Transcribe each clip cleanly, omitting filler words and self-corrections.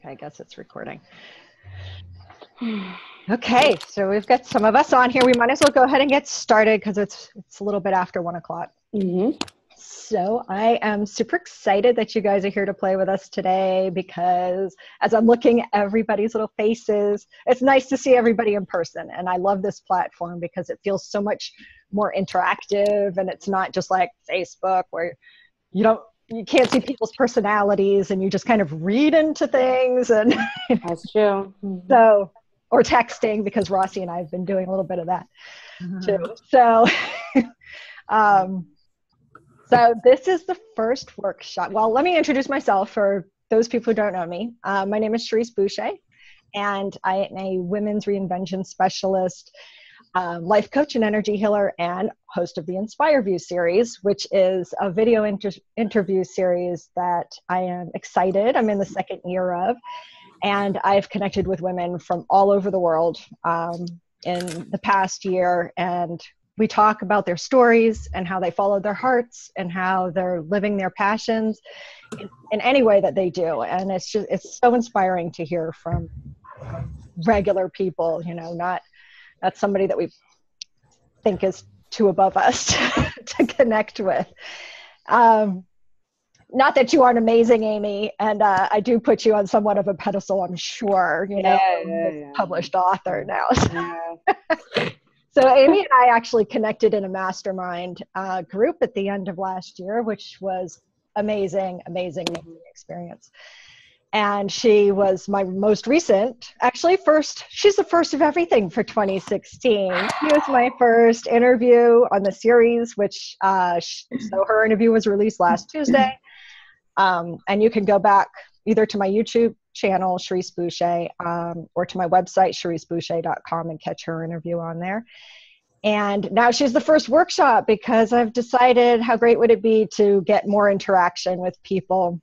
I guess it's recording. Okay, so we've got some of us on here. We might as well go ahead and get started because it's a little bit after 1 o'clock. So I am super excited that you guys are here to play with us today, because as I'm looking at everybody's little faces, it's nice to see everybody in person. And I love this platform because it feels so much more interactive, and it's not just like Facebook where you can't see people's personalities and you just kind of read into things. And that's true. So, or texting, because Rossi and I have been doing a little bit of that too. So, so this is the first workshop. Well, let me introduce myself for those people who don't know me. My name is Cherrise Boucher, and I am a women's reinvention specialist, life coach and energy healer, and host of the Inspire View series, which is a video interview series that I am excited. I'm in the second year of, and I've connected with women from all over the world in the past year, and we talk about their stories and how they followed their hearts and how they're living their passions in any way that they do. And it's so inspiring to hear from regular people, not somebody that we think is too above us to connect with. Not that you aren't amazing, Amy, and I do put you on somewhat of a pedestal, I'm sure, published author now. So Amy and I actually connected in a mastermind group at the end of last year, which was amazing experience. And she was my most recent, she's the first of everything for 2016. She was my first interview on the series, which, so her interview was released last Tuesday. And you can go back either to my YouTube channel, Cherrise Boucher, or to my website, cherriseboucher.com, and catch her interview on there. And now she's the first workshop, because I've decided how great would it be to get more interaction with people,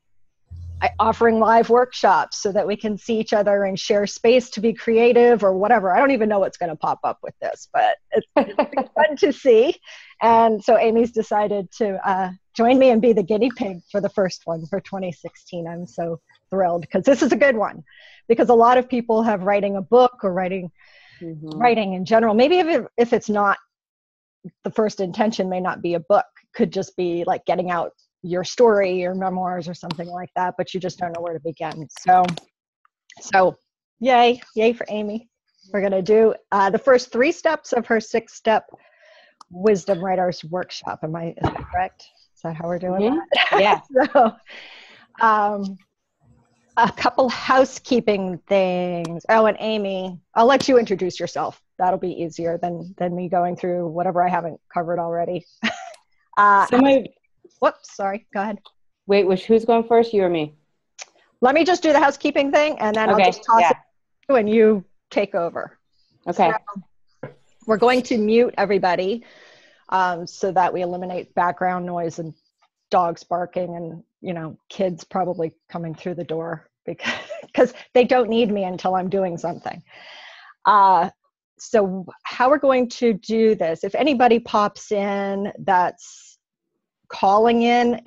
offering live workshops so that we can see each other and share space to be creative or whatever. I don't even know what's going to pop up with this, but it's fun to see. And so Amy's decided to join me and be the guinea pig for the first one for 2016. I'm so thrilled, because this is a good one, because a lot of people have writing a book or writing in general. Maybe if it's not, the first intention may not be a book, could just be like getting out your story, your memoirs, or something like that, but you just don't know where to begin. So yay for Amy. We're going to do the first 3 steps of her 6-step wisdom writers workshop. Is that correct? Is that how we're doing that? Yeah. So, a couple housekeeping things. Oh, and Amy, I'll let you introduce yourself. That'll be easier than me going through whatever I haven't covered already. Whoops, sorry, go ahead. Wait, who's going first, you or me? Let me just do the housekeeping thing, and then I'll just toss it to you and you take over. Okay. So we're going to mute everybody so that we eliminate background noise and dogs barking and, kids probably coming through the door, because they don't need me until I'm doing something. So how we're going to do this, if anybody pops in that's calling in,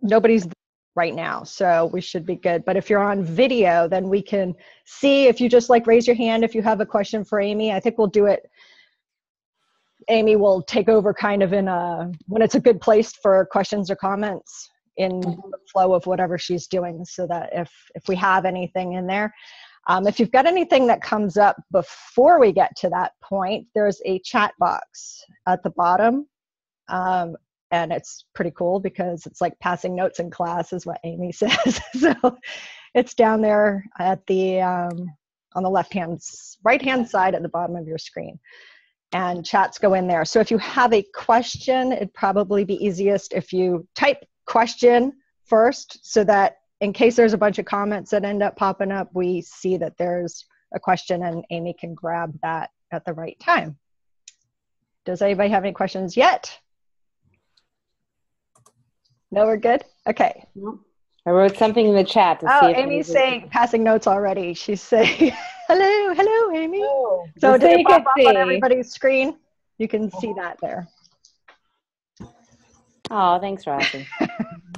nobody's right now, so we should be good. But if you're on video, then we can see. If you just raise your hand if you have a question for Amy. I think we'll do it. Amy will take over kind of when it's a good place for questions or comments in the flow of whatever she's doing, so that if we have anything in there. If you've got anything that comes up before we get to that point, there's a chat box at the bottom. And it's pretty cool, because it's like passing notes in class is what Amy says. So it's down there at the, on the right-hand side at the bottom of your screen, and chats go in there. So if you have a question, it'd probably be easiest if you type question first, so that in case there's a bunch of comments that end up popping up, we see that there's a question and Amy can grab that at the right time. Does anybody have any questions yet? No, we're good? Okay. I wrote something in the chat to see if Amy's saying, passing notes already. She's saying, hello, Amy. Oh, so did it pop up on everybody's screen? You can see that there. Oh, thanks, Rossi.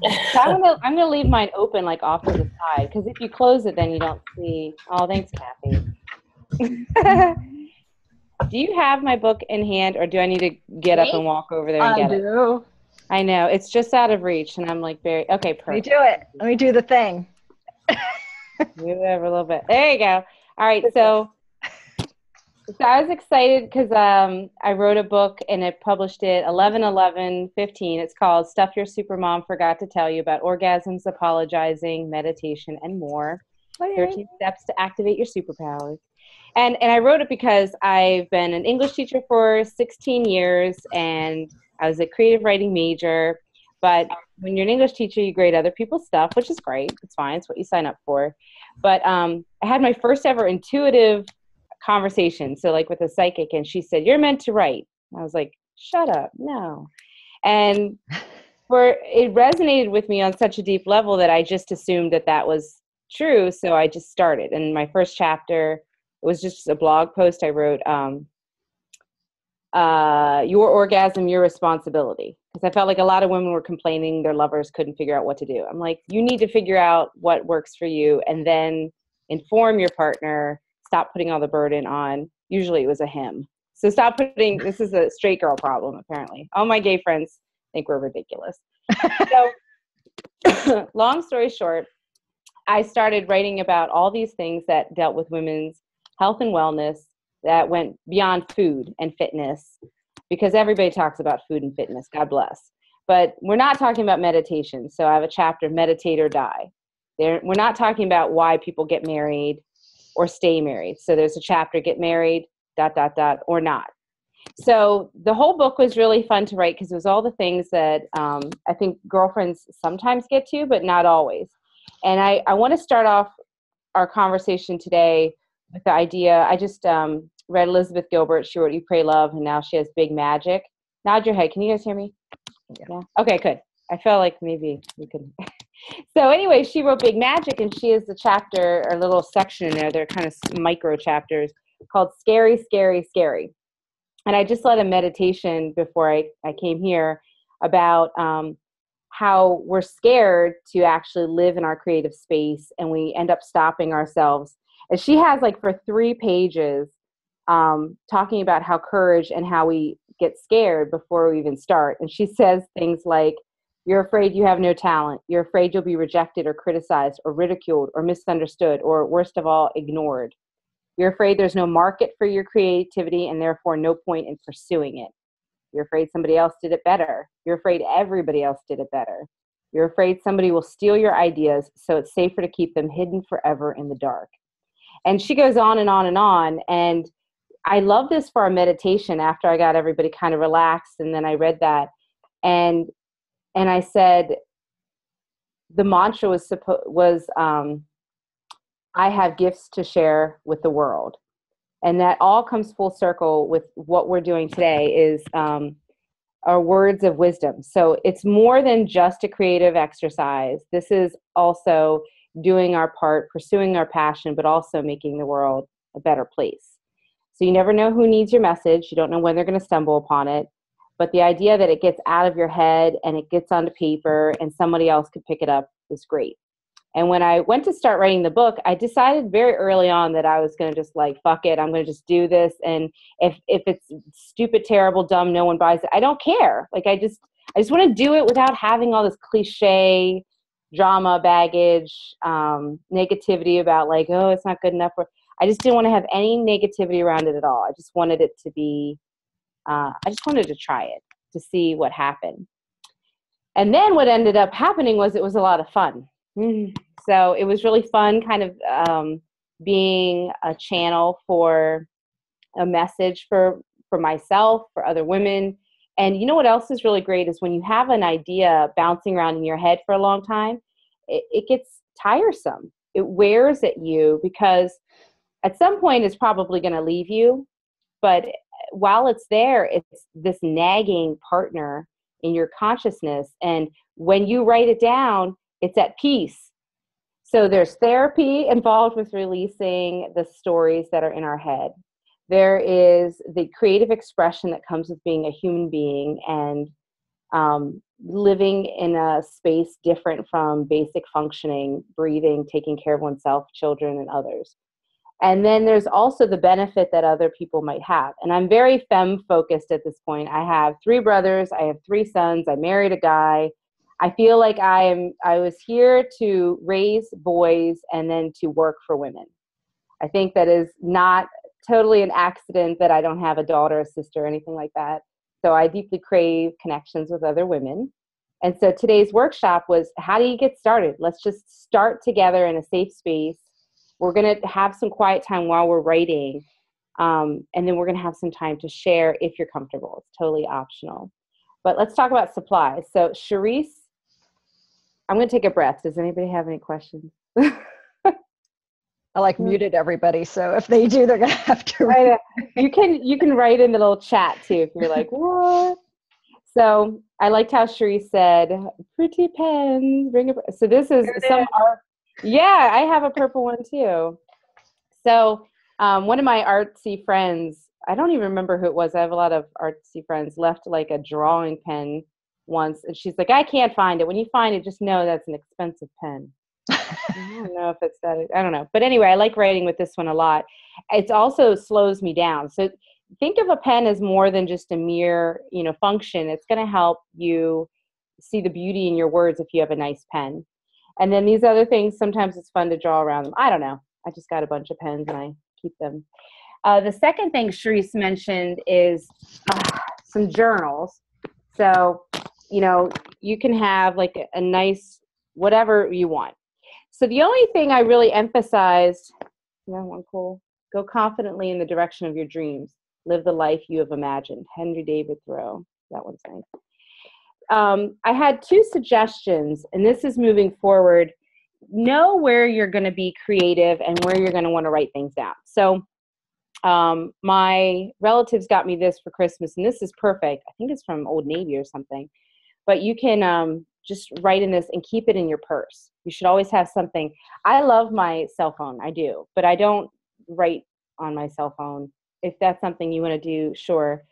So I'm gonna leave mine open, like off to the side, because if you close it, then you don't see. Oh, thanks, Kathy. Do you have my book in hand, or do I need to get up and walk over there and get it? I do. I know it's just out of reach, and I'm like very okay. Perfect. Let me do it. Let me do the thing. Move over a little bit. There you go. All right, so I was excited because I wrote a book and I published it 11/11/15. It's called Stuff Your Supermom Forgot to Tell You About Orgasms, Apologizing, Meditation, and More. 13 Steps to Activate Your Superpowers. And I wrote it because I've been an English teacher for 16 years and I was a creative writing major. But when you're an English teacher, you grade other people's stuff, which is great. It's fine. It's what you sign up for. But I had my first ever intuitive conversation. So like with a psychic, and she said, "You're meant to write." I was like, "Shut up. No." And it resonated with me on such a deep level that I just assumed that was true. So I just started. And my first chapter was just a blog post I wrote, Your Orgasm, Your Responsibility. Because I felt like a lot of women were complaining their lovers couldn't figure out what to do. I'm like, you need to figure out what works for you and then inform your partner. Stop putting all the burden on. Usually it was a him. So stop putting, this is a straight girl problem, apparently. All my gay friends think we're ridiculous. So long story short, I started writing about all these things that dealt with women's health and wellness that went beyond food and fitness, because everybody talks about food and fitness, God bless. But we're not talking about meditation. So I have a chapter, Meditate or Die. We're not talking about why people get married or stay married. So there's a chapter, Get Married, ... or not. So the whole book was really fun to write because it was all the things that I think girlfriends sometimes get to, but not always. And I want to start off our conversation today with the idea. I just read Elizabeth Gilbert. She wrote You Pray Love, and now she has Big Magic. Nod your head. Can you guys hear me? Yeah. Okay, good. I felt like maybe we could. So anyway, she wrote Big Magic, and she has the chapter, or little section in there. They're kind of micro chapters called Scary, Scary, Scary. And I just led a meditation before I came here about how we're scared to actually live in our creative space, and we end up stopping ourselves. And she has like for 3 pages talking about how courage and how we get scared before we even start. And she says things like, you're afraid you have no talent. You're afraid you'll be rejected or criticized or ridiculed or misunderstood or, worst of all, ignored. You're afraid there's no market for your creativity and therefore no point in pursuing it. You're afraid somebody else did it better. You're afraid everybody else did it better. You're afraid somebody will steal your ideas, so it's safer to keep them hidden forever in the dark. And she goes on and on and on. And I love this for our meditation after I got everybody kind of relaxed. And then I read that. And I said, the mantra was I have gifts to share with the world. And that all comes full circle with what we're doing today is our words of wisdom. So it's more than just a creative exercise. This is also doing our part, pursuing our passion, but also making the world a better place. So you never know who needs your message. You don't know when they're going to stumble upon it. But the idea that it gets out of your head and it gets onto paper and somebody else could pick it up is great. And when I went to start writing the book, I decided very early on that I was going to just like, fuck it, I'm going to just do this. And if it's stupid, terrible, dumb, no one buys it, I don't care. Like, I just want to do it without having all this cliche drama, baggage, negativity about like, oh, it's not good enough. I just didn't want to have any negativity around it at all. I just wanted it to be, I just wanted to try it to see what happened. And then what ended up happening was it was a lot of fun. So it was really fun kind of being a channel for a message for myself, for other women. And you know what else is really great is when you have an idea bouncing around in your head for a long time, it gets tiresome. It wears at you because at some point it's probably going to leave you. But while it's there, it's this nagging partner in your consciousness. And when you write it down, it's at peace. So there's therapy involved with releasing the stories that are in our head. There is the creative expression that comes with being a human being and living in a space different from basic functioning, breathing, taking care of oneself, children, and others. And then there's also the benefit that other people might have. And I'm very femme focused at this point. I have 3 brothers. I have 3 sons. I married a guy. I feel like I was here to raise boys and then to work for women. I think that is not totally an accident that I don't have a daughter, a sister, or anything like that. So I deeply crave connections with other women. And so today's workshop was, how do you get started? Let's just start together in a safe space. We're going to have some quiet time while we're writing. And then we're going to have some time to share if you're comfortable. It's totally optional. But let's talk about supplies. So Cherrise, I'm going to take a breath. Does anybody have any questions? I muted everybody, so if they do, they're gonna have to. You can write in the little chat too if you're like, what? So I liked how Cherrise said, "Pretty pens, bring a." So this is some art. Yeah, I have a purple one too. So one of my artsy friends, I don't even remember who it was. I have a lot of artsy friends. Left like a drawing pen once, and she's like, "I can't find it. When you find it, just know that's an expensive pen." I don't know if it's that. I don't know. But anyway, I like writing with this one a lot. It also slows me down. So think of a pen as more than just a mere, function. It's going to help you see the beauty in your words if you have a nice pen. And then these other things, sometimes it's fun to draw around them. I don't know. I just got a bunch of pens and I keep them. The second thing Cherrise mentioned is some journals. So, you can have like a nice, whatever you want. So the only thing I really emphasized, one cool, go confidently in the direction of your dreams. Live the life you have imagined. Henry David Thoreau. That one's nice. I had 2 suggestions, and this is moving forward. Know where you're going to be creative and where you're going to want to write things down. So my relatives got me this for Christmas, and this is perfect. I think it's from Old Navy or something. But you can just write in this and keep it in your purse. You should always have something. I love my cell phone. I do. But I don't write on my cell phone. If that's something you want to do, sure.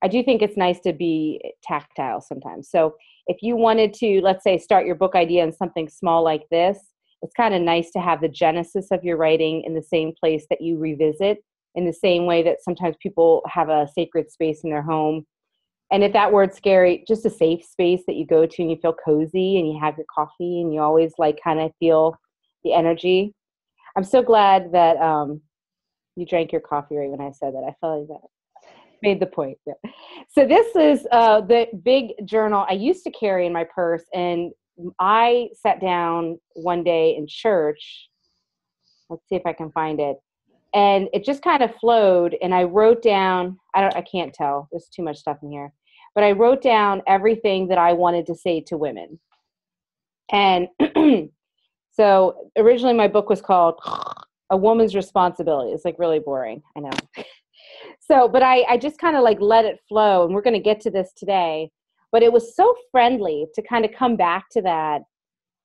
I do think it's nice to be tactile sometimes. So if you wanted to, let's say, start your book idea in something small like this, it's kind of nice to have the genesis of your writing in the same place that you revisit, in the same way that sometimes people have a sacred space in their home. And if that word's scary, just a safe space that you go to and you feel cozy and you have your coffee and you always kind of feel the energy. I'm so glad that you drank your coffee right when I said that. I felt like that made the point. Yeah. So this is the big journal I used to carry in my purse. And I sat down one day in church. Let's see if I can find it. And it just kind of flowed, and I wrote down, I can't tell, there's too much stuff in here, but I wrote down everything that I wanted to say to women. And so originally my book was called A Woman's Responsibility. It's really boring, I know. So, but I just kind of let it flow, and we're going to get to this today, but it was so friendly to kind of come back to that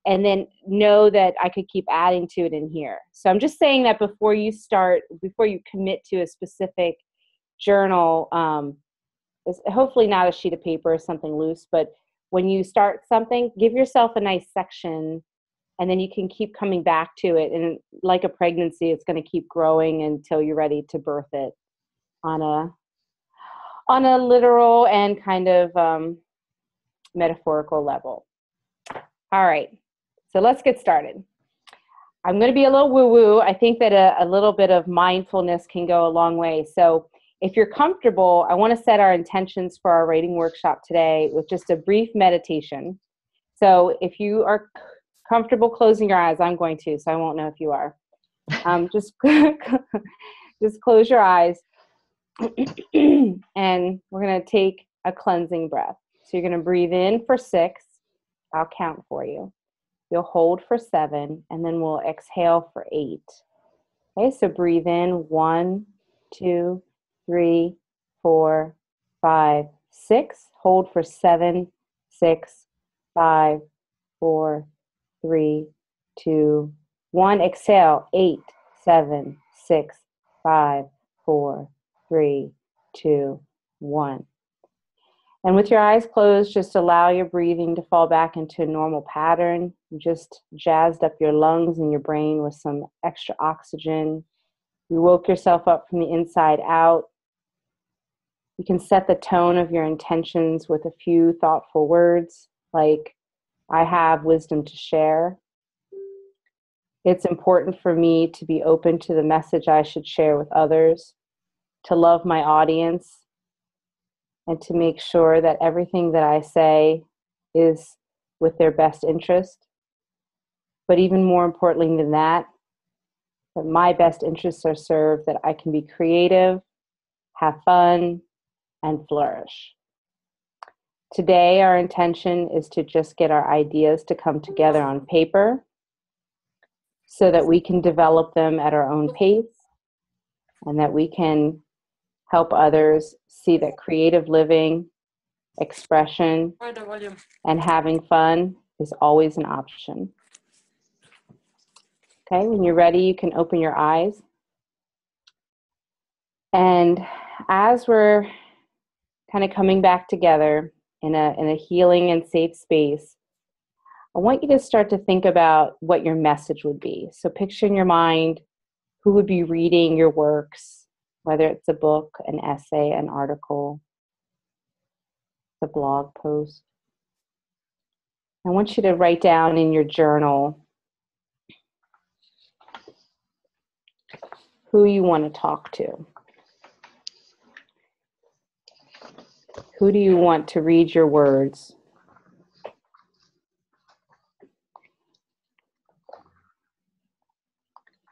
and then know that I could keep adding to it in here. So I'm just saying that before you commit to a specific journal, it's hopefully not a sheet of paper or something loose, but when you start something, give yourself a nice section, and then you can keep coming back to it. And like a pregnancy, it's going to keep growing until you're ready to birth it on a literal and kind of metaphorical level. All right. So let's get started. I'm going to be a little woo-woo. I think that a little bit of mindfulness can go a long way. So if you're comfortable, I want to set our intentions for our writing workshop today with just a brief meditation. So if you are comfortable closing your eyes, I'm going to, so I won't know if you are. Just close your eyes. And we're going to take a cleansing breath. So you're going to breathe in for 6. I'll count for you. You'll hold for 7, and then we'll exhale for 8. Okay, so breathe in 1, 2, 3, 4, 5, 6. Hold for 7, 6, 5, 4, 3, 2, 1. Exhale 8, 7, 6, 5, 4, 3, 2, 1. And with your eyes closed, just allow your breathing to fall back into a normal pattern. You just jazzed up your lungs and your brain with some extra oxygen. You woke yourself up from the inside out. You can set the tone of your intentions with a few thoughtful words like, I have wisdom to share. It's important for me to be open to the message I should share with others, to love my audience, and to make sure that everything that I say is with their best interest. But even more importantly than that, that my best interests are served, that I can be creative, have fun, and flourish. Today, our intention is to just get our ideas to come together on paper so that we can develop them at our own pace and that we can help others see that creative living, expression, and having fun is always an option. Okay, when you're ready, you can open your eyes. And as we're kind of coming back together in a healing and safe space, I want you to start to think about what your message would be. So picture in your mind who would be reading your works, whether it's a book, an essay, an article, a blog post. I want you to write down in your journal who you want to talk to. Who do you want to read your words?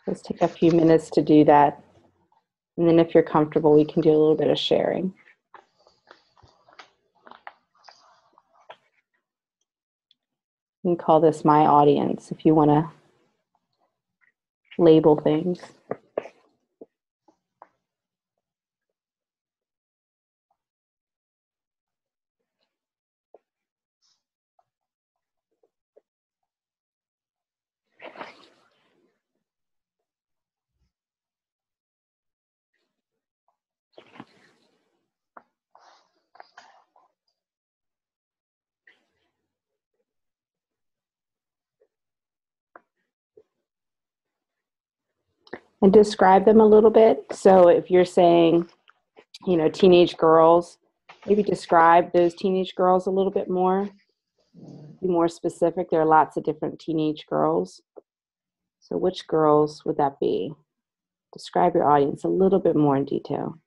Let's take a few minutes to do that. And then if you're comfortable, we can do a little bit of sharing. You can call this my audience if you want to label things. And describe them a little bit. So if you're saying, teenage girls, maybe describe those teenage girls a little bit more. Be more specific. There are lots of different teenage girls. So which girls would that be? Describe your audience a little bit more in detail.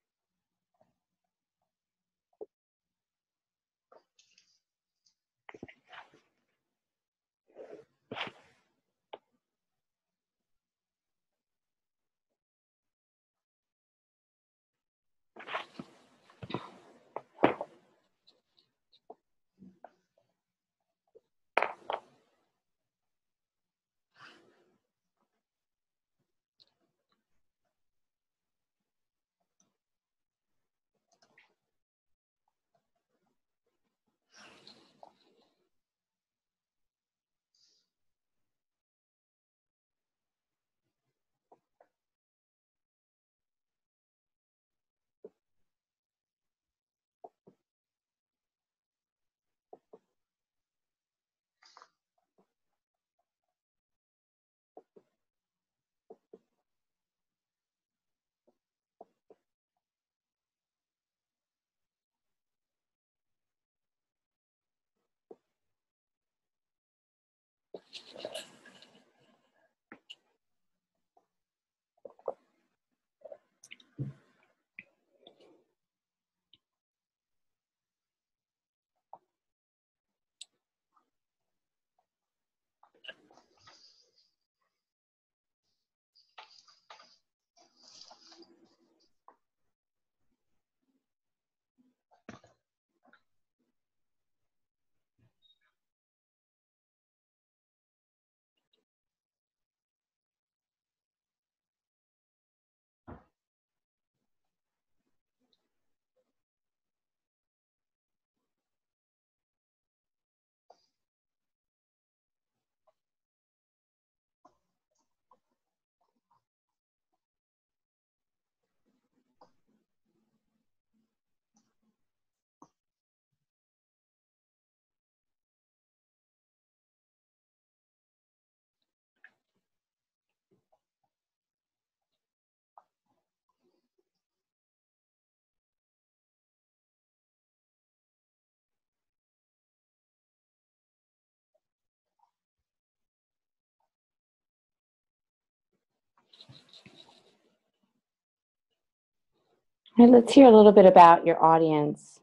All right, let's hear a little bit about your audience.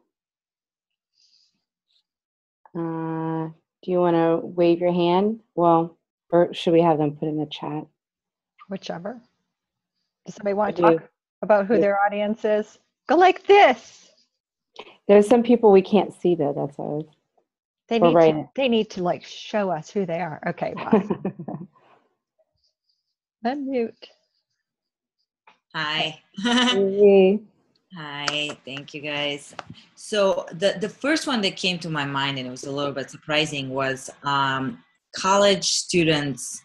Do you want to wave your hand? Well, or should we have them put in the chat? Whichever. Does somebody want to talk about who their audience is? Go like this. There's some people we can't see though. That's why they need to like show us who they are. Okay. Unmute. Hi. Hi, thank you guys. So the first one that came to my mind, and it was a little bit surprising, was college students,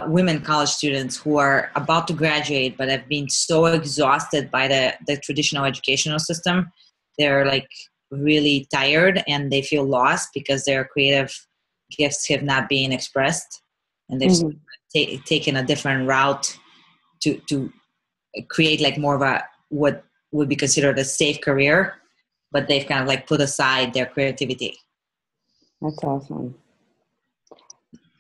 women college students who are about to graduate but have been so exhausted by the traditional educational system. They're like really tired and they feel lost because their creative gifts have not been expressed, and they've taken a different route to create like more of a what would be considered a safe career, but they've kind of like put aside their creativity. That's awesome.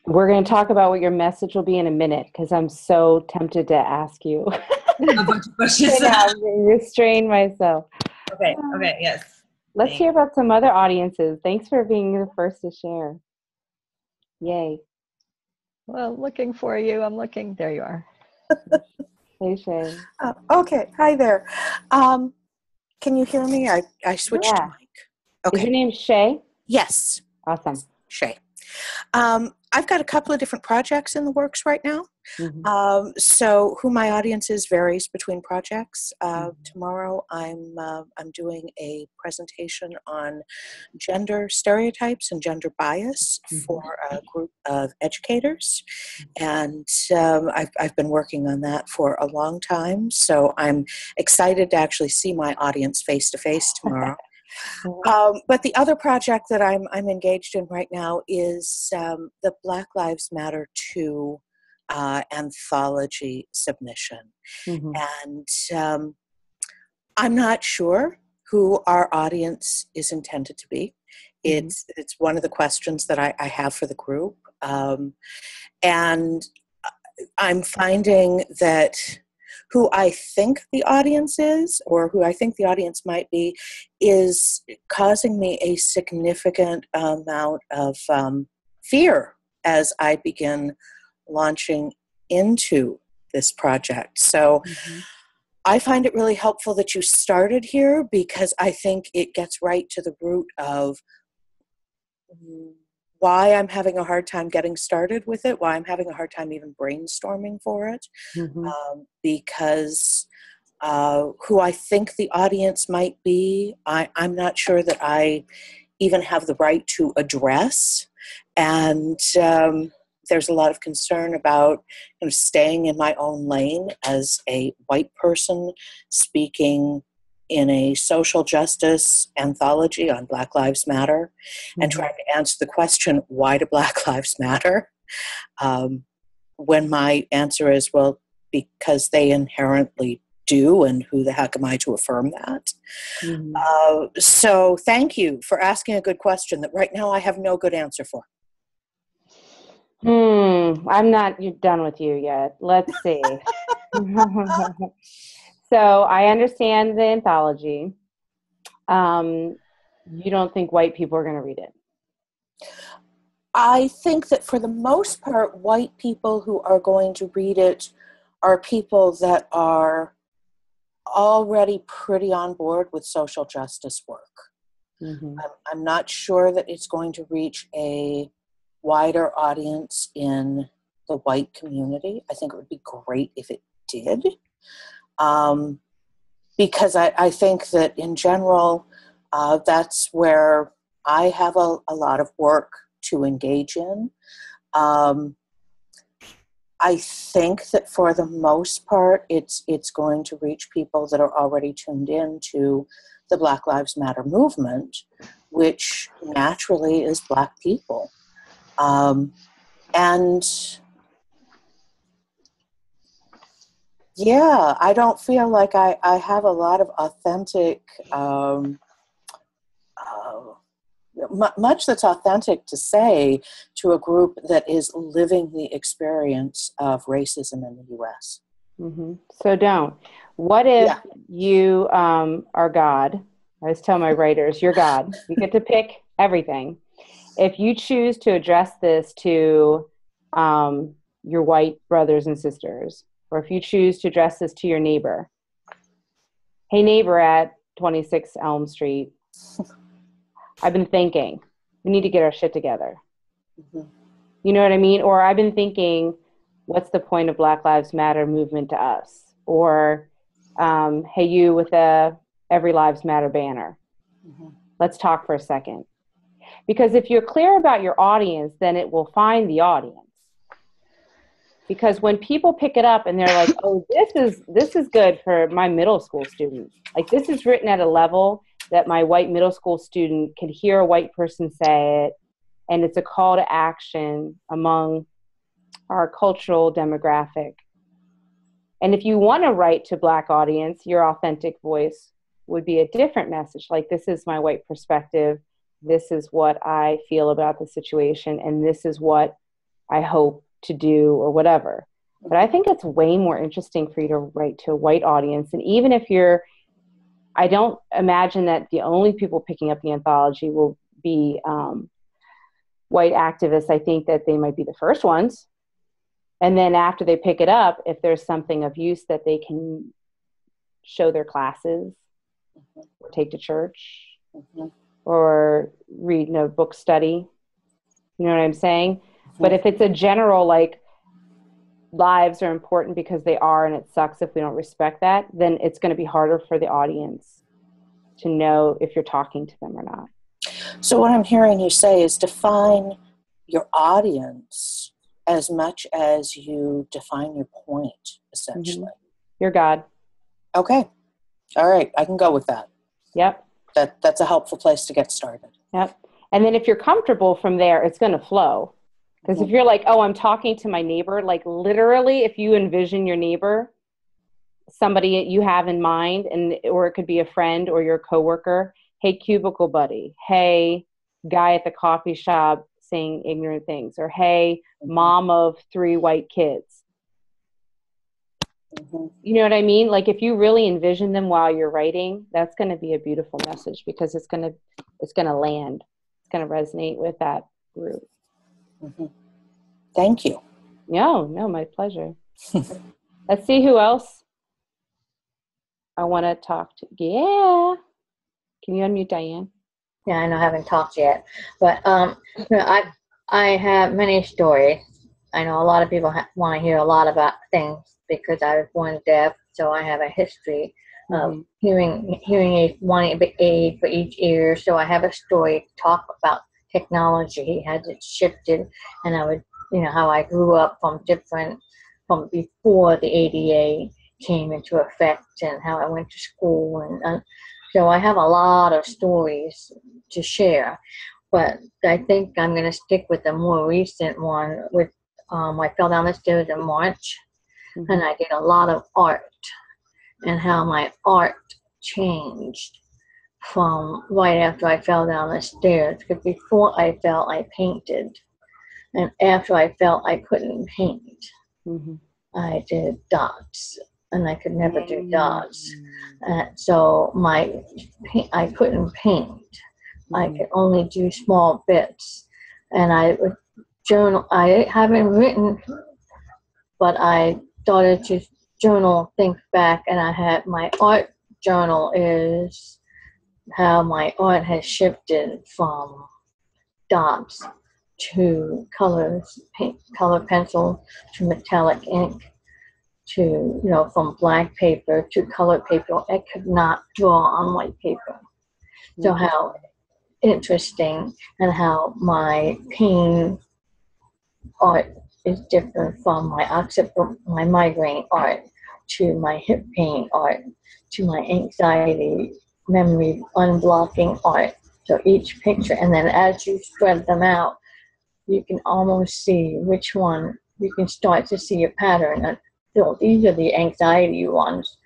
We're going to talk about what your message will be in a minute because I'm so tempted to ask you a bunch of questions. I'm restrain myself. Okay, yes. Let's hear about some other audiences. Thanks for being the first to share. Yay. Well, looking for you. I'm looking. There you are. Hey, Shay. Okay. Hi there. Can you hear me? I switched to mic. Okay. Is your name Shay? Yes. Awesome. Shay. I've got a couple of different projects in the works right now. So who my audience is varies between projects. Tomorrow I'm doing a presentation on gender stereotypes and gender bias for a group of educators. And I've been working on that for a long time. So I'm excited to actually see my audience face to face tomorrow. But the other project that I'm engaged in right now is the Black Lives Matter 2 anthology submission. And I'm not sure who our audience is intended to be. It's one of the questions that I have for the group. And I'm finding that who I think the audience is, or who I think the audience might be, is causing me a significant amount of fear as I begin launching into this project. So I find it really helpful that you started here, because I think it gets right to the root of why I'm having a hard time getting started with it, why I'm having a hard time even brainstorming for it, because who I think the audience might be, I'm not sure that I even have the right to address. And there's a lot of concern about staying in my own lane as a white person speaking in a social justice anthology on Black Lives Matter, and trying to answer the question, why do Black Lives matter? When my answer is, well, because they inherently do, and who the heck am I to affirm that? So thank you for asking a good question that right now I have no good answer for. I'm not done with you yet. Let's see. So I understand the anthology. You don't think white people are going to read it? I think that for the most part, white people who are going to read it are people that are already pretty on board with social justice work. I'm not sure that it's going to reach a wider audience in the white community. I think it would be great if it did. Because I think that in general, that's where I have a lot of work to engage in. I think that for the most part, it's going to reach people that are already tuned in to the Black Lives Matter movement, which naturally is Black people. And yeah, I don't feel like I have a lot of authentic, much that's authentic to say to a group that is living the experience of racism in the U.S. Mm-hmm. So don't. What if you are God? I always tell my writers, you're God. You get to pick everything. If you choose to address this to your white brothers and sisters, or if you choose to address this to your neighbor, hey, neighbor at 26 Elm Street, I've been thinking we need to get our shit together. Mm-hmm. You know what I mean? Or I've been thinking, what's the point of Black Lives Matter movement to us? Or, hey, you with a Every Lives Matter banner. Mm-hmm. Let's talk for a second. Because if you're clear about your audience, then it will find the audience. Because when people pick it up and they're like, oh, this is good for my middle school student. Like, this is written at a level that my white middle school student can hear a white person say it, and it's a call to action among our cultural demographic. And if you want to write to Black audience, your authentic voice would be a different message. Like, this is my white perspective. This is what I feel about the situation, and this is what I hope to do, or whatever. But I think it's way more interesting for you to write to a white audience. And even if I don't imagine that the only people picking up the anthology will be white activists. I think that they might be the first ones. And then after they pick it up, if there's something of use that they can show their classes, or take to church, or read a book study, you know what I'm saying? But if it's a general, like, lives are important because they are, and it sucks if we don't respect that, then it's going to be harder for the audience to know if you're talking to them or not. So what I'm hearing you say is define your audience as much as you define your point, essentially. Mm-hmm. You're God. Okay. All right. I can go with that. Yep. That's a helpful place to get started. Yep. And then if you're comfortable from there, it's going to flow. Because if you're like, oh, I'm talking to my neighbor, like, literally, if you envision your neighbor, somebody you have in mind, or it could be a friend or your coworker, hey, cubicle buddy, hey, guy at the coffee shop saying ignorant things, or hey, mom of 3 white kids. You know what I mean? Like, if you really envision them while you're writing, that's going to be a beautiful message, because it's going to land. It's going to resonate with that group. Thank you. No, my pleasure. Let's see who else I want to talk to. Yeah. Can you unmute Diane? Yeah, I know I haven't talked yet, but I have many stories. I know a lot of people want to hear a lot about things because I was born deaf, so I have a history of hearing aid, wanting aid for each ear. So I have a story to talk about technology as it shifted, and I would, how I grew up from before the ADA came into effect, and how I went to school, and so I have a lot of stories to share. But I think I'm going to stick with the more recent one. With I fell down the stairs in March, and I did a lot of art, and how my art changed from right after I fell down the stairs. Because before I fell, I painted. And after I felt I couldn't paint, I did dots, and I could never do dots. So I couldn't paint. I could only do small bits. And I would journal. I haven't written, but I started to journal, think back, and I had my art journal is how my art has shifted from dots to colors, color pencil, to metallic ink, to, from black paper to colored paper. I could not draw on white paper. So how interesting, and how my pain art is different from my migraine art, to my hip pain art, to my anxiety, memory unblocking art. So each picture, and then as you spread them out, you can almost see which one, you can start to see a pattern. And so these are the anxiety ones,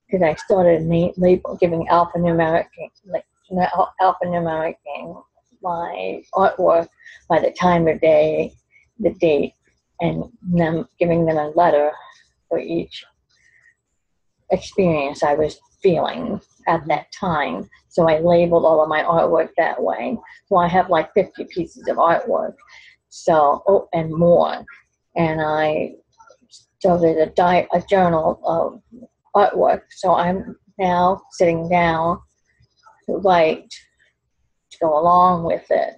because I started giving alphanumeric my artwork by the time of day, the date, and them giving them a letter for each experience I was feeling at that time. So I labeled all of my artwork that way. So I have like 50 pieces of artwork. So, and more. And I started a journal of artwork. So I'm now sitting down to write, to go along with it,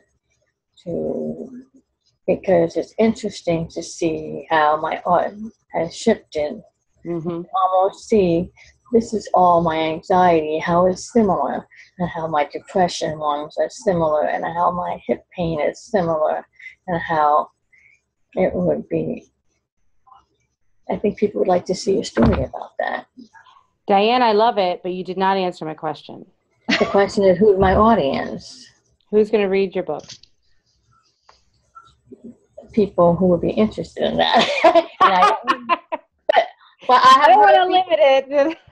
because it's interesting to see how my art has shifted. Almost see this is all my anxiety, how it's similar, and how my depression ones are similar, and how my hip pain is similar, and how it would be. I think people would like to see a story about that. Diane, I love it, but you did not answer my question. The question is, who's my audience? Who's going to read your book? People who would be interested in that. But I don't want to limit it.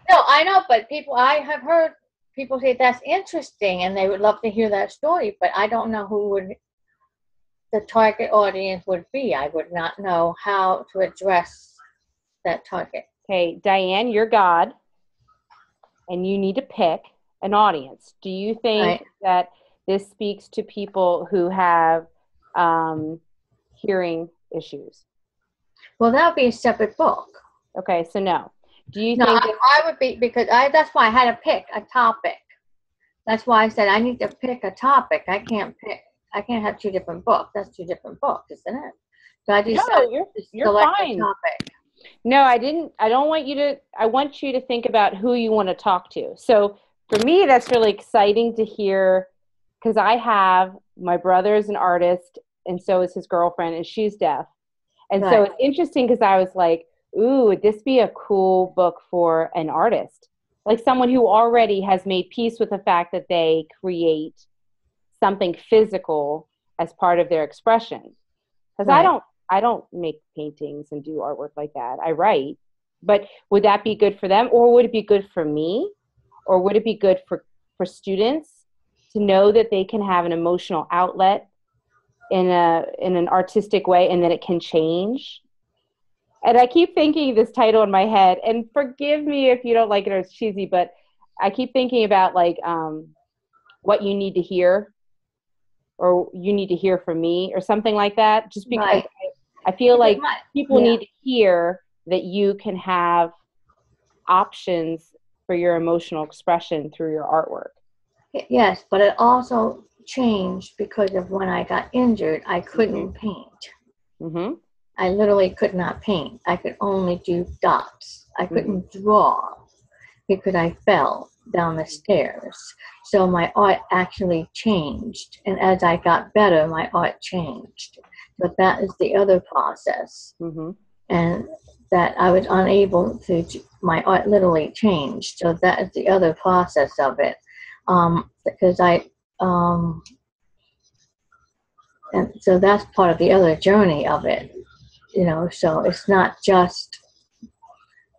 No, I know, but I have heard people say that's interesting and they would love to hear that story, but I don't know who the target audience would be. I would not know how to address that target. Okay, Diane, you're God, and you need to pick an audience. Do you think that this speaks to people who have hearing issues? Well, that would be a separate book. Okay, so no. Do you think I would be, because that's why I had to pick a topic. That's why I said I need to pick a topic. I can't have two different books. That's two different books, isn't it? So I just you're fine. No, I didn't. I don't want you to. I want you to think about who you want to talk to. So for me, that's really exciting to hear, because I have my brother is an artist, and so is his girlfriend, and she's deaf. And so it's interesting because I was like, ooh, would this be a cool book for an artist? Like someone who already has made peace with the fact that they create something physical as part of their expression. Because I don't make paintings and do artwork like that. I write. But would that be good for them? Or would it be good for me? Or would it be good for students to know that they can have an emotional outlet in an artistic way, and that it can change? And I keep thinking this title in my head, and forgive me if you don't like it or it's cheesy, but I keep thinking about like what you need to hear, or you need to hear from me, or something like that, just because I feel like people need to hear that you can have options for your emotional expression through your artwork. Yes, but it also changed because of when I got injured, I couldn't paint. I literally could not paint. I could only do dots. I couldn't draw because I fell down the stairs. So my art actually changed. And as I got better, my art changed. But that is the other process. And that I was unable to, my art literally changed. So that is the other process of it. Because and so that's part of the other journey of it. You know, so it's not just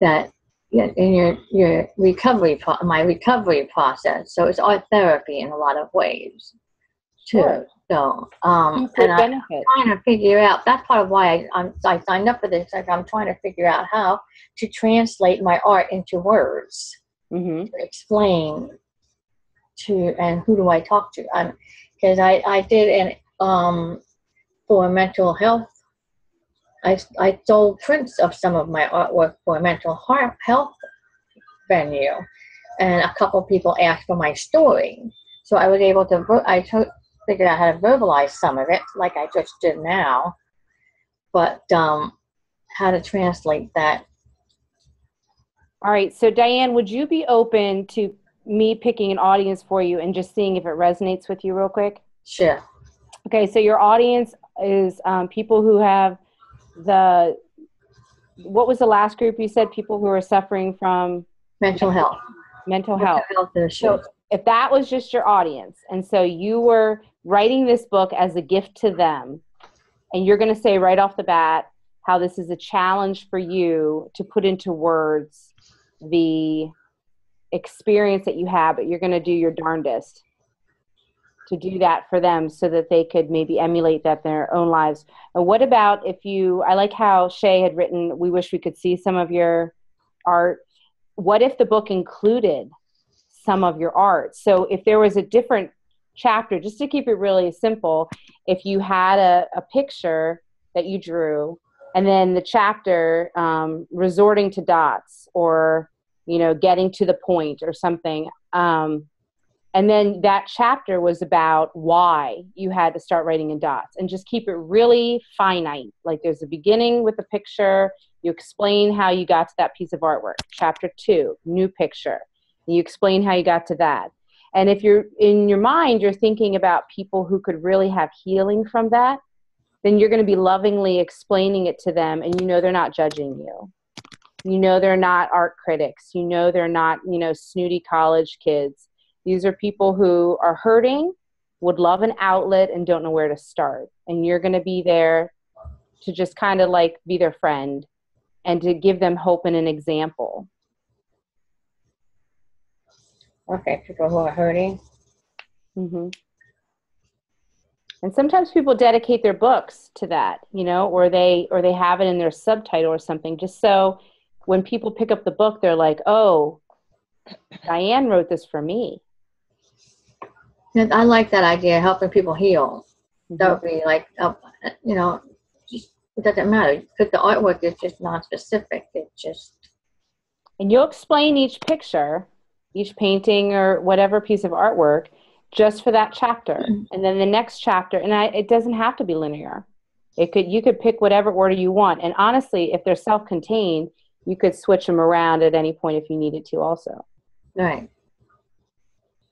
that in your recovery, my recovery process. So it's art therapy in a lot of ways too. Sure. So, and I'm trying to figure out, that's part of why I signed up for this. Like I'm trying to figure out how to translate my art into words, to explain and who do I talk to? Because I did for mental health. I sold prints of some of my artwork for a mental health venue, and a couple people asked for my story. So I was able to, figured out how to verbalize some of it, like I just did now, but how to translate that. All right, so Diane, would you be open to me picking an audience for you and just seeing if it resonates with you real quick? Sure. Okay, so your audience is people who have what was the last group you said? People who are suffering from mental health. Mental health issues. So if that was just your audience, and so you were writing this book as a gift to them, and you're going to say right off the bat how this is a challenge for you to put into words the experience that you have, but you're going to do your darndest to do that for them so that they could maybe emulate that in their own lives. And what about I like how Shay had written, we wish we could see some of your art. what if the book included some of your art? So if there was a different chapter, just to keep it really simple, if you had a picture that you drew, and then the chapter resorting to dots, or getting to the point or something, and then that chapter was about why you had to start writing in dots, and just keep it really finite. Like there's a beginning with a picture, you explain how you got to that piece of artwork. Chapter 2, new picture, you explain how you got to that. And if you're in your mind, you're thinking about people who could really have healing from that, then you're going to be lovingly explaining it to them, and they're not judging you. They're not art critics. They're not, snooty college kids. These are people who are hurting, would love an outlet, and don't know where to start. And you're going to be there to just kind of like be their friend and to give them hope and an example. Okay, people who are hurting. Mm-hmm. And sometimes people dedicate their books to that, or they have it in their subtitle or something, just so when people pick up the book, they're like, oh, Diane wrote this for me. And I like that idea, helping people heal. Mm-hmm. That would be like, it doesn't matter, because the artwork is just non-specific. And you'll explain each picture, each painting or whatever piece of artwork, just for that chapter. Mm-hmm. And then the next chapter, and it doesn't have to be linear. You could pick whatever order you want. And honestly, if they're self-contained, you could switch them around at any point if you needed to also. Right.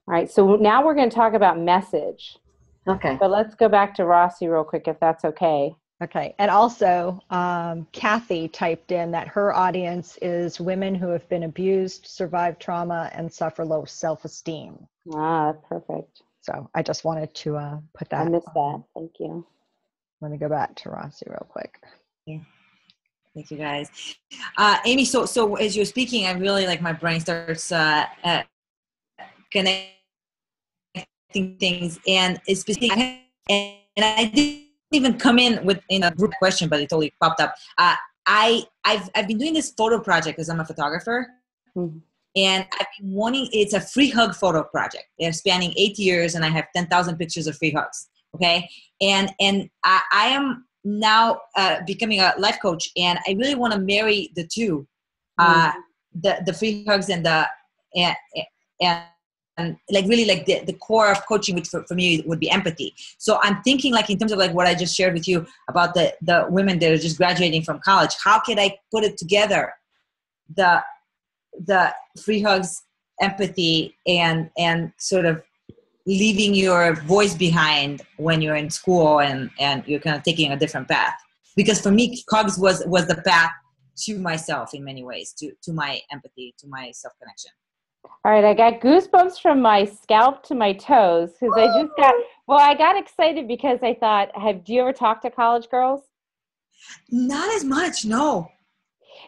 All right, so now we're going to talk about message. Okay. But let's go back to Rossi real quick, if that's okay. Okay. And also, Kathy typed in that her audience is women who have been abused, survived trauma, and suffer low self-esteem. Ah, that's perfect. So I just wanted to put that. I missed that. Thank you. Let me go back to Rossi real quick. Yeah. Thank you, guys. Amy, so as you're speaking, I really my brain starts connecting things, and it's specific. And I didn't even come in a group question, but it totally popped up. I've been doing this photo project because I'm a photographer, mm-hmm. and I've been wanting. It's a free hug photo project. They're spanning 8 years, and I have 10,000 pictures of free hugs. Okay, and I am now becoming a life coach, and I really want to marry the two, the free hugs and the core of coaching, which for me would be empathy. So I'm thinking in terms of what I just shared with you about the women that are just graduating from college, how can I put it together? The free hugs, empathy, and sort of leaving your voice behind when you're in school and you're kind of taking a different path. Because for me, hugs was the path to myself in many ways, to my empathy, to my self-connection. All right, I got goosebumps from my scalp to my toes because I got excited because I thought, do you ever talk to college girls? Not as much, no.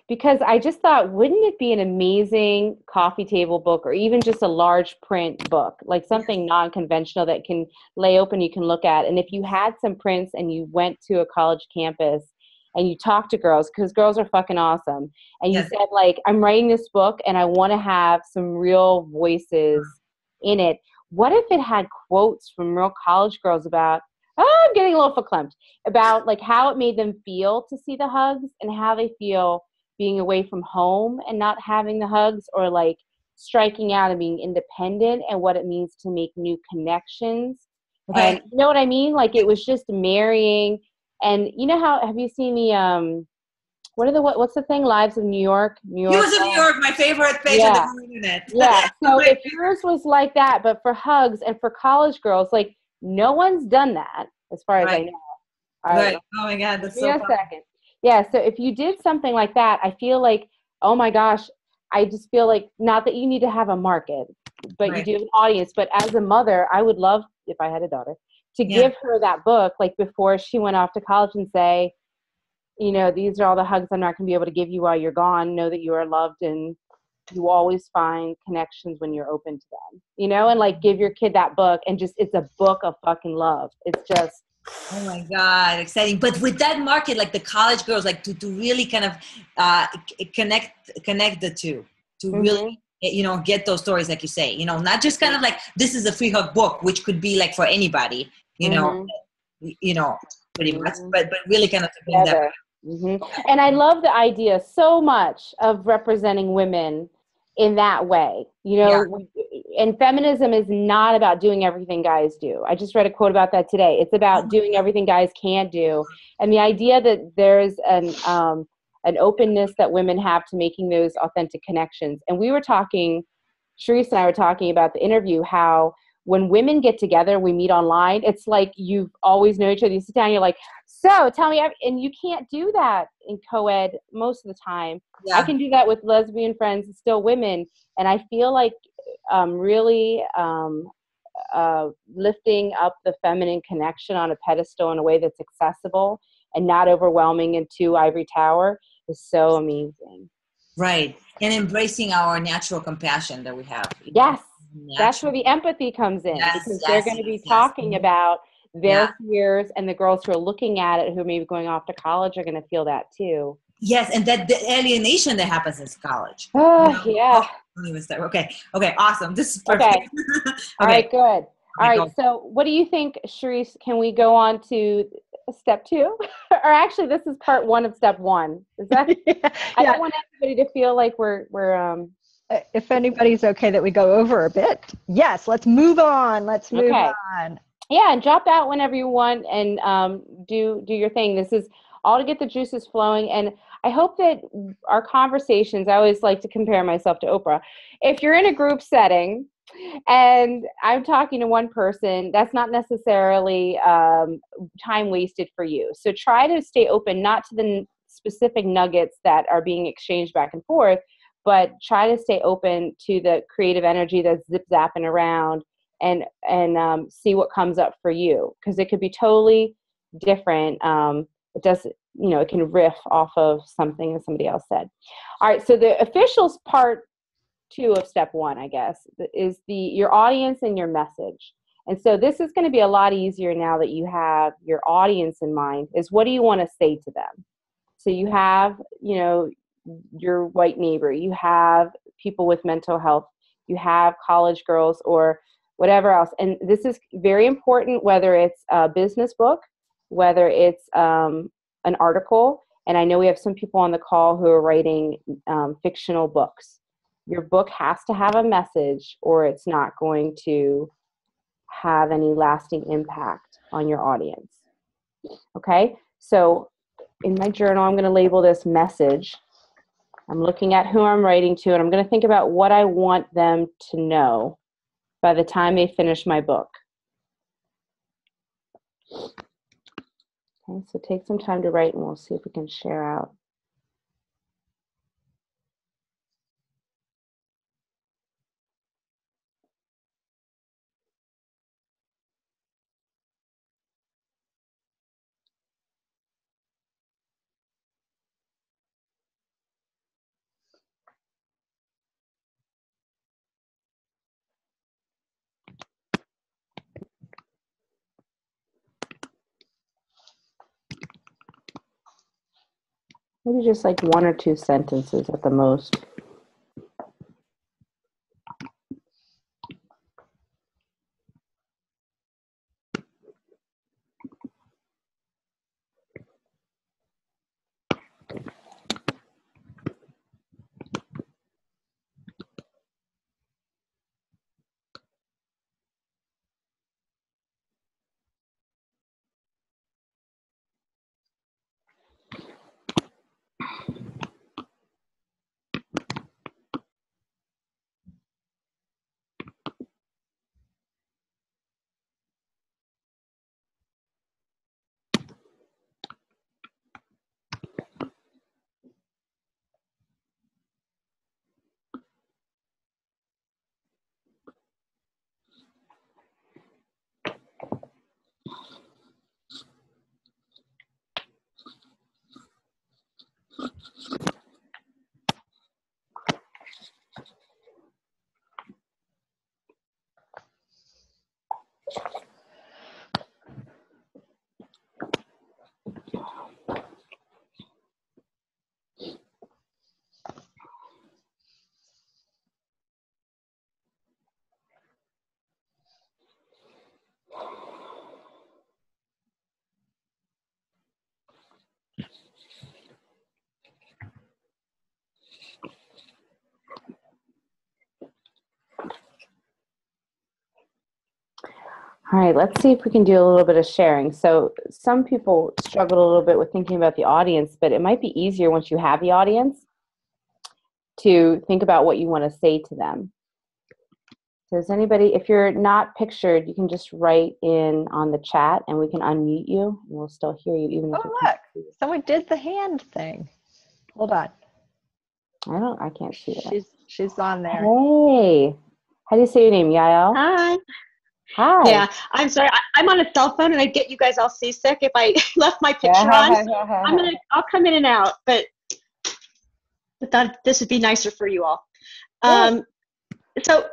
Because I just thought, wouldn't it be an amazing coffee table book, or even just a large print book, like something non-conventional that can lay open, you can look at. And if you had some prints and you went to a college campus and you talk to girls, because girls are fucking awesome, and you said I'm writing this book and I want to have some real voices in it. What if it had quotes from real college girls about, I'm getting a little verklempt, about how it made them feel to see the hugs and how they feel being away from home and not having the hugs, or striking out and being independent, and what it means to make new connections. Okay. And you know what I mean? It was just marrying. And have you seen the, what's the thing? Lives of New York? News of New York, my favorite page on the internet. Yeah. So if yours was like that, but for hugs and for college girls, no one's done that as far as I know. Right. Oh my God. That's so fun. Second. Yeah. So if you did something like that, I feel oh my gosh, I just feel not that you need to have a market, but you do have an audience. But as a mother, I would love, if I had a daughter, to give her that book, before she went off to college, and say, these are all the hugs I'm not going to be able to give you while you're gone. Know that you are loved, and you always find connections when you're open to them, and give your kid that book, and just, it's a book of fucking love. It's just, oh my God, exciting. But with that market, the college girls, to really kind of connect the two. to really, get those stories, like you say, not just kind of like, this is a free hug book, which could be like for anybody, pretty much, but really kind of to bring that. And I love the idea so much of representing women in that way, and feminism is not about doing everything guys do. I just read a quote about that today. It's about doing everything guys can't do. And the idea that there's an openness that women have to making those authentic connections. And we were talking, Cherrise and I were talking about the interview, how when women get together, we meet online, it's like you've always known each other. You sit down, you're like, so tell me, and you can't do that in co-ed most of the time. Yeah. I can do that with lesbian friends, still women. And I feel like really lifting up the feminine connection on a pedestal in a way that's accessible and not overwhelming and too ivory tower is so amazing. Right. And embracing our natural compassion that we have. Yes. That's where the empathy comes in, because they're going to be talking about their fears, and the girls who are looking at it, who may be going off to college, are going to feel that too. Yes. And that the alienation that happens in college. Yeah. Don't even start. Okay. Awesome. This is perfect. Okay. All right, good. All right. So what do you think, Cherrise? Can we go on to step 2? Or actually, this is part 1 of step 1. Is that? I don't want everybody to feel like we're if anybody's okay that we go over a bit. Yes, let's move on. Let's move on. Yeah, and drop out whenever you want, and do your thing. This is all to get the juices flowing. And I hope that our conversations, I always like to compare myself to Oprah. If you're in a group setting and I'm talking to one person, that's not necessarily time wasted for you. So try to stay open, not to the specific nuggets that are being exchanged back and forth, but try to stay open to the creative energy that's zip-zapping around, and see what comes up for you, because it could be totally different. It does, it can riff off of something that somebody else said. All right, so the officials part 2 of step 1, I guess, is your audience and your message. And so this is going to be a lot easier now that you have your audience in mind, is what do you want to say to them? So you have, your white neighbor, you have people with mental health, you have college girls or whatever else. And this is very important, whether it's a business book, whether it's an article. And I know we have some people on the call who are writing fictional books. Your book has to have a message, or it's not going to have any lasting impact on your audience. Okay, so in my journal, I'm going to label this message. I'm looking at who I'm writing to, and I'm going to think about what I want them to know by the time they finish my book. Okay, so take some time to write, and we'll see if we can share out. Maybe just like 1 or 2 sentences at the most. All right, let's see if we can do a little bit of sharing. So some people struggle a little bit with thinking about the audience, but it might be easier once you have the audience to think about what you want to say to them. Does anybody, if you're not pictured, you can just write in on the chat and we can unmute you and we'll still hear you even if look, someone did the hand thing. Hold on. I can't see it. She's on there. Hey, how do you say your name, Yael? Hi. Hi. Yeah, I'm sorry. I'm on a cell phone, and I get you guys all seasick if I left my picture on. So I'll come in and out, but I thought this would be nicer for you all. So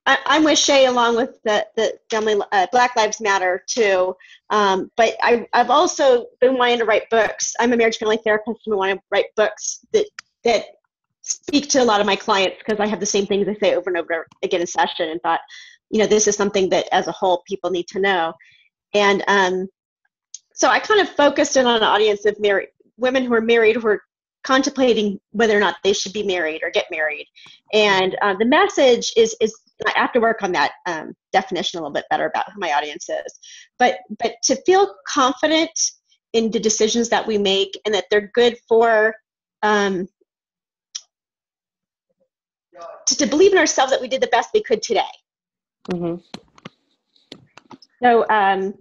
I'm with Shay along with the family Black Lives Matter too. But I've also been wanting to write books. I'm a marriage family therapist, and I want to write books that speak to a lot of my clients because I have the same things I say over and over again in session, and thought, this is something that as a whole people need to know. And so I kind of focused in on an audience of women who are married, who are contemplating whether or not they should be married or get married. And the message is I have to work on that definition a little bit better about who my audience is. But to feel confident in the decisions that we make and that they're good for, to believe in ourselves that we did the best we could today. Mm-hmm. So, a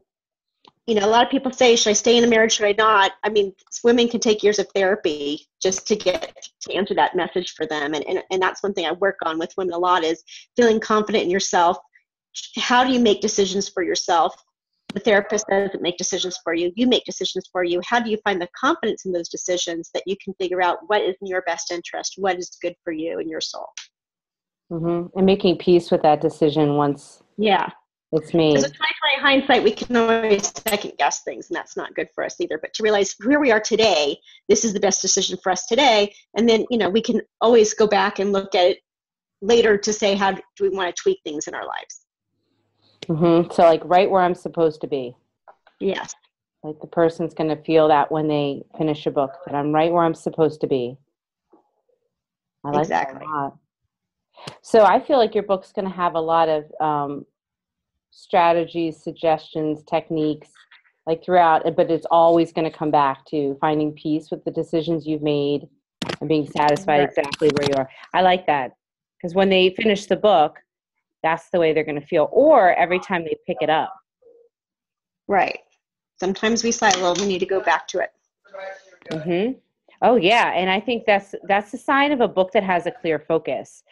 lot of people say, should I stay in a marriage? Should I not? I mean, women can take years of therapy just to answer that message for them. And that's one thing I work on with women a lot is feeling confident in yourself. How do you make decisions for yourself? The therapist doesn't make decisions for you. You make decisions for you. How do you find the confidence in those decisions that you can figure out what is in your best interest, what is good for you and your soul? Mm-hmm. And making peace with that decision once it's made. Because with 20/20 hindsight, we can always second guess things, and that's not good for us either. But to realize where we are today, this is the best decision for us today. And then, we can always go back and look at it later to say, how do we want to tweak things in our lives? Mm-hmm. So like right where I'm supposed to be. Yes. Like the person's going to feel that when they finish a book, that I'm right where I'm supposed to be. I like that a lot. So I feel like your book's going to have a lot of strategies, suggestions, techniques, like throughout, but it's always going to come back to finding peace with the decisions you've made and being satisfied exactly where you are. I like that because when they finish the book, that's the way they're going to feel, or every time they pick it up. Right. Sometimes we silo, we need to go back to it. Mm-hmm. Oh yeah. And I think that's the sign of a book that has a clear focus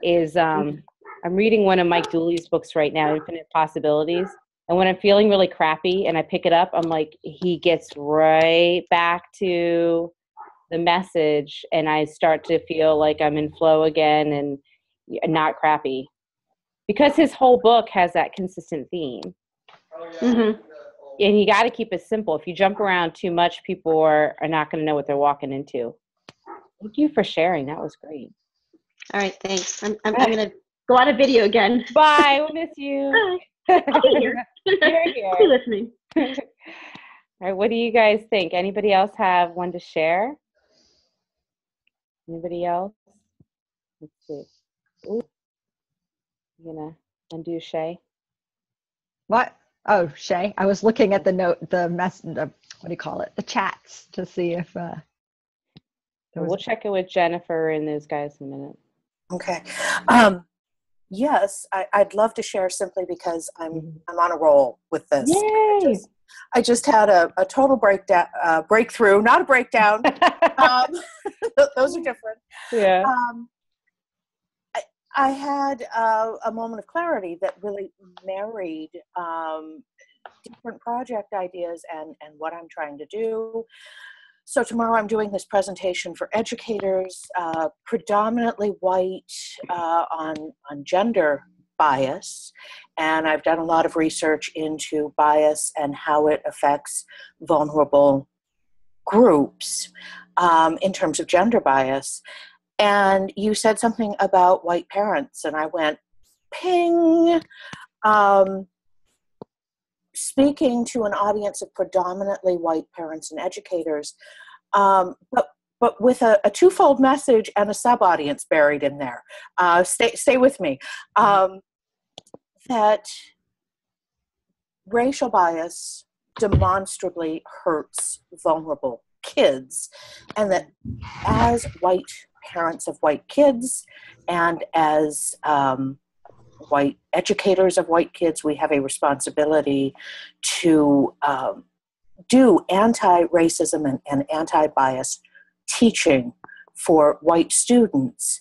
is, I'm reading one of Mike Dooley's books right now, Infinite Possibilities. And when I'm feeling really crappy and I pick it up, I'm like, he gets right back to the message and I start to feel like I'm in flow again and not crappy. Because his whole book has that consistent theme. Mm-hmm. And you got to keep it simple. If you jump around too much, people are not going to know what they're walking into. Thank you for sharing. That was great. All right, thanks. I'm going to go on a video again. Bye. We'll miss you. Bye. I'll be here. You're here. I'll be listening. All right. What do you guys think? Anybody else have one to share? Anybody else? Let's see. Ooh. I'm going to undo Shay. What? Oh, Shay. I was looking at the what do you call it? The chats to see if We'll check it with Jennifer and those guys in a minute. Okay. Yes, I'd love to share simply because I'm on a roll with this. Yay! I just had a total breakthrough, not a breakdown. Those are different. Yeah. I had a moment of clarity that really married different project ideas and what I'm trying to do. So tomorrow I'm doing this presentation for educators, predominantly white, on gender bias. And I've done a lot of research into bias and how it affects vulnerable groups in terms of gender bias. And you said something about white parents, and I went, ping. Speaking to an audience of predominantly white parents and educators, but with a twofold message and a sub-audience buried in there. Stay with me. That racial bias demonstrably hurts vulnerable kids, and that as white parents of white kids and as white educators of white kids, we have a responsibility to do anti-racism and anti-bias teaching for white students.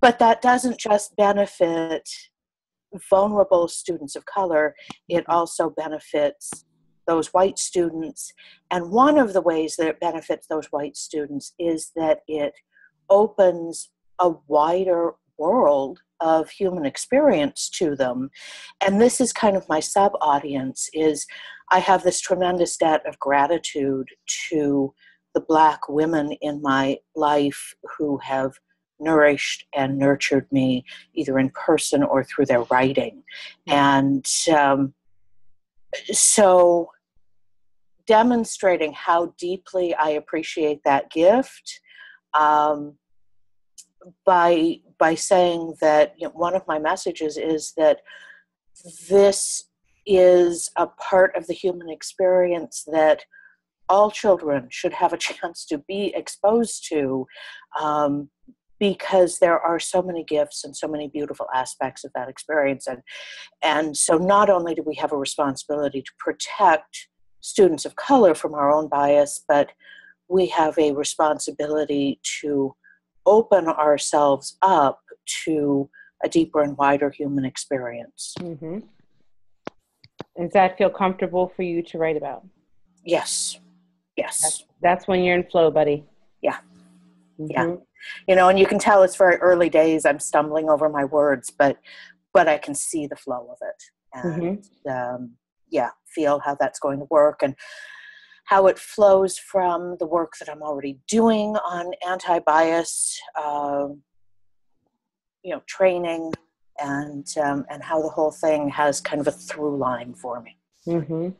But that doesn't just benefit vulnerable students of color, it also benefits those white students. And one of the ways that it benefits those white students is that it opens a wider world of human experience to them. And this is kind of my sub-audience, is I have this tremendous debt of gratitude to the Black women in my life who have nourished and nurtured me either in person or through their writing. And so demonstrating how deeply I appreciate that gift by saying that, you know, one of my messages is that this is a part of the human experience that all children should have a chance to be exposed to, because there are so many gifts and so many beautiful aspects of that experience. And so not only do we have a responsibility to protect students of color from our own bias, but we have a responsibility to open ourselves up to a deeper and wider human experience. Mm-hmm. Does that feel comfortable for you to write about? Yes. Yes. That's when you're in flow, buddy. Yeah. Mm-hmm. Yeah. You know, and you can tell it's very early days. I'm stumbling over my words, but I can see the flow of it. And feel how that's going to work and how it flows from the work that I'm already doing on anti-bias, training, and how the whole thing has kind of a through line for me. Mm-hmm.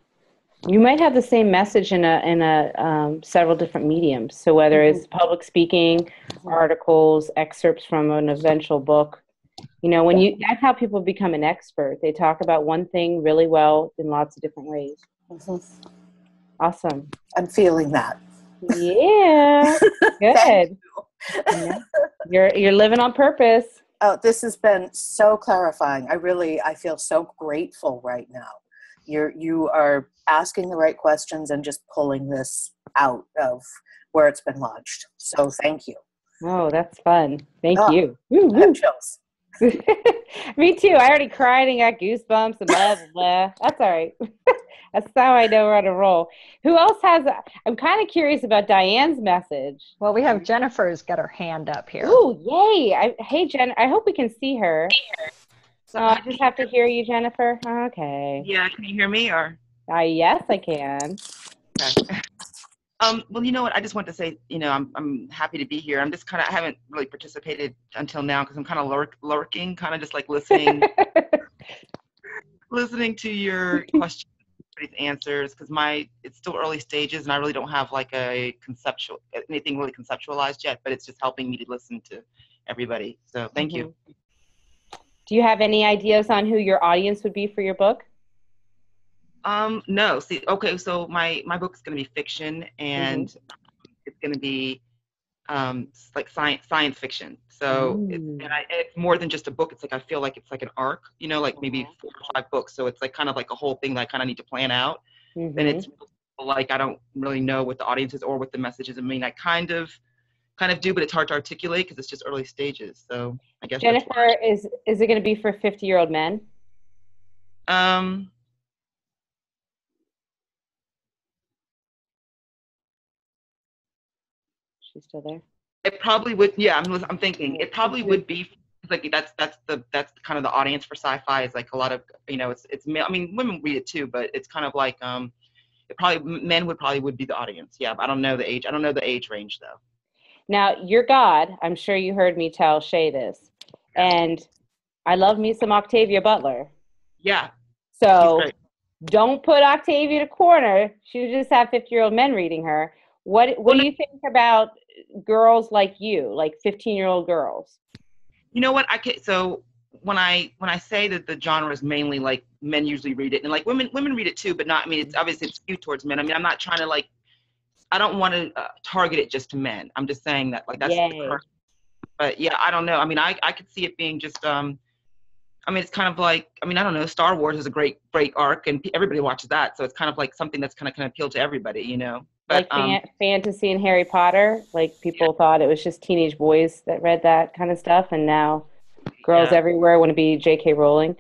You might have the same message in several different mediums. So whether it's public speaking, articles, excerpts from an eventual book, you know, that's how people become an expert. They talk about one thing really well in lots of different ways. Mm-hmm. Awesome. I'm feeling that. Yeah. Good. Yeah. You're living on purpose. Oh, this has been so clarifying. I feel so grateful right now. You are asking the right questions and just pulling this out of where it's been lodged. So thank you. Oh, that's fun. Thank you. I have chills. Me too. I already cried and got goosebumps and blah, blah, blah. That's all right. That's how I know we're on a roll. Who else has I'm kind of curious about Diane's message. Well, we have Jennifer's got her hand up here. Oh, yay. Hey, Jen, I hope we can see her. So I just have to hear you, Jennifer. Okay. Yeah, can you hear me or? Yes, I can. Okay. Well, you know what? I just want to say, you know, I'm happy to be here. I'm just I haven't really participated until now because I'm kind of lurking, kind of just like listening, listening to your questions, answers, because it's still early stages and I really don't have like anything really conceptualized yet, but it's just helping me to listen to everybody. So thank you. Do you have any ideas on who your audience would be for your book? No. See, okay, so my book is going to be fiction, and it's going to be like science fiction. So it's more than just a book. It's like I feel like it's like an arc, you know, like maybe 4 or 5 books. So it's like kind of like a whole thing that I kind of need to plan out. And it's like I don't really know what the audience is or what the message is. I mean, I kind of do, but it's hard to articulate because it's just early stages. So I guess Jennifer, is it going to be for 50-year-old men? She's still there. It probably would. Yeah, I'm thinking it probably would be like that's kind of the audience for sci-fi. Is like a lot of, you know, it's male. I mean, women read it too, but it's kind of like men would be the audience. Yeah, but I don't know the age. I don't know the age range though. Now, your God, I'm sure you heard me tell Shay this, and I love me some Octavia Butler. Yeah. So don't put Octavia to corner. She would just have 50-year-old men reading her. What do you think about girls like you, like 15-year-old girls? You know what? So when I say that the genre is mainly like men usually read it, and like women read it too, but not. I mean, it's obviously it's skewed towards men. I mean, I'm not trying to like. I don't want to target it just to men. I'm just saying that like that's. But yeah, I don't know. I mean, I could see it being just. I mean, it's kind of like. I mean, I don't know. Star Wars is a great arc, and everybody watches that, so it's kind of like something that's kind of can appeal to everybody, you know. But, like fantasy and Harry Potter, like people thought it was just teenage boys that read that kind of stuff, and now girls everywhere want to be J.K. Rowling.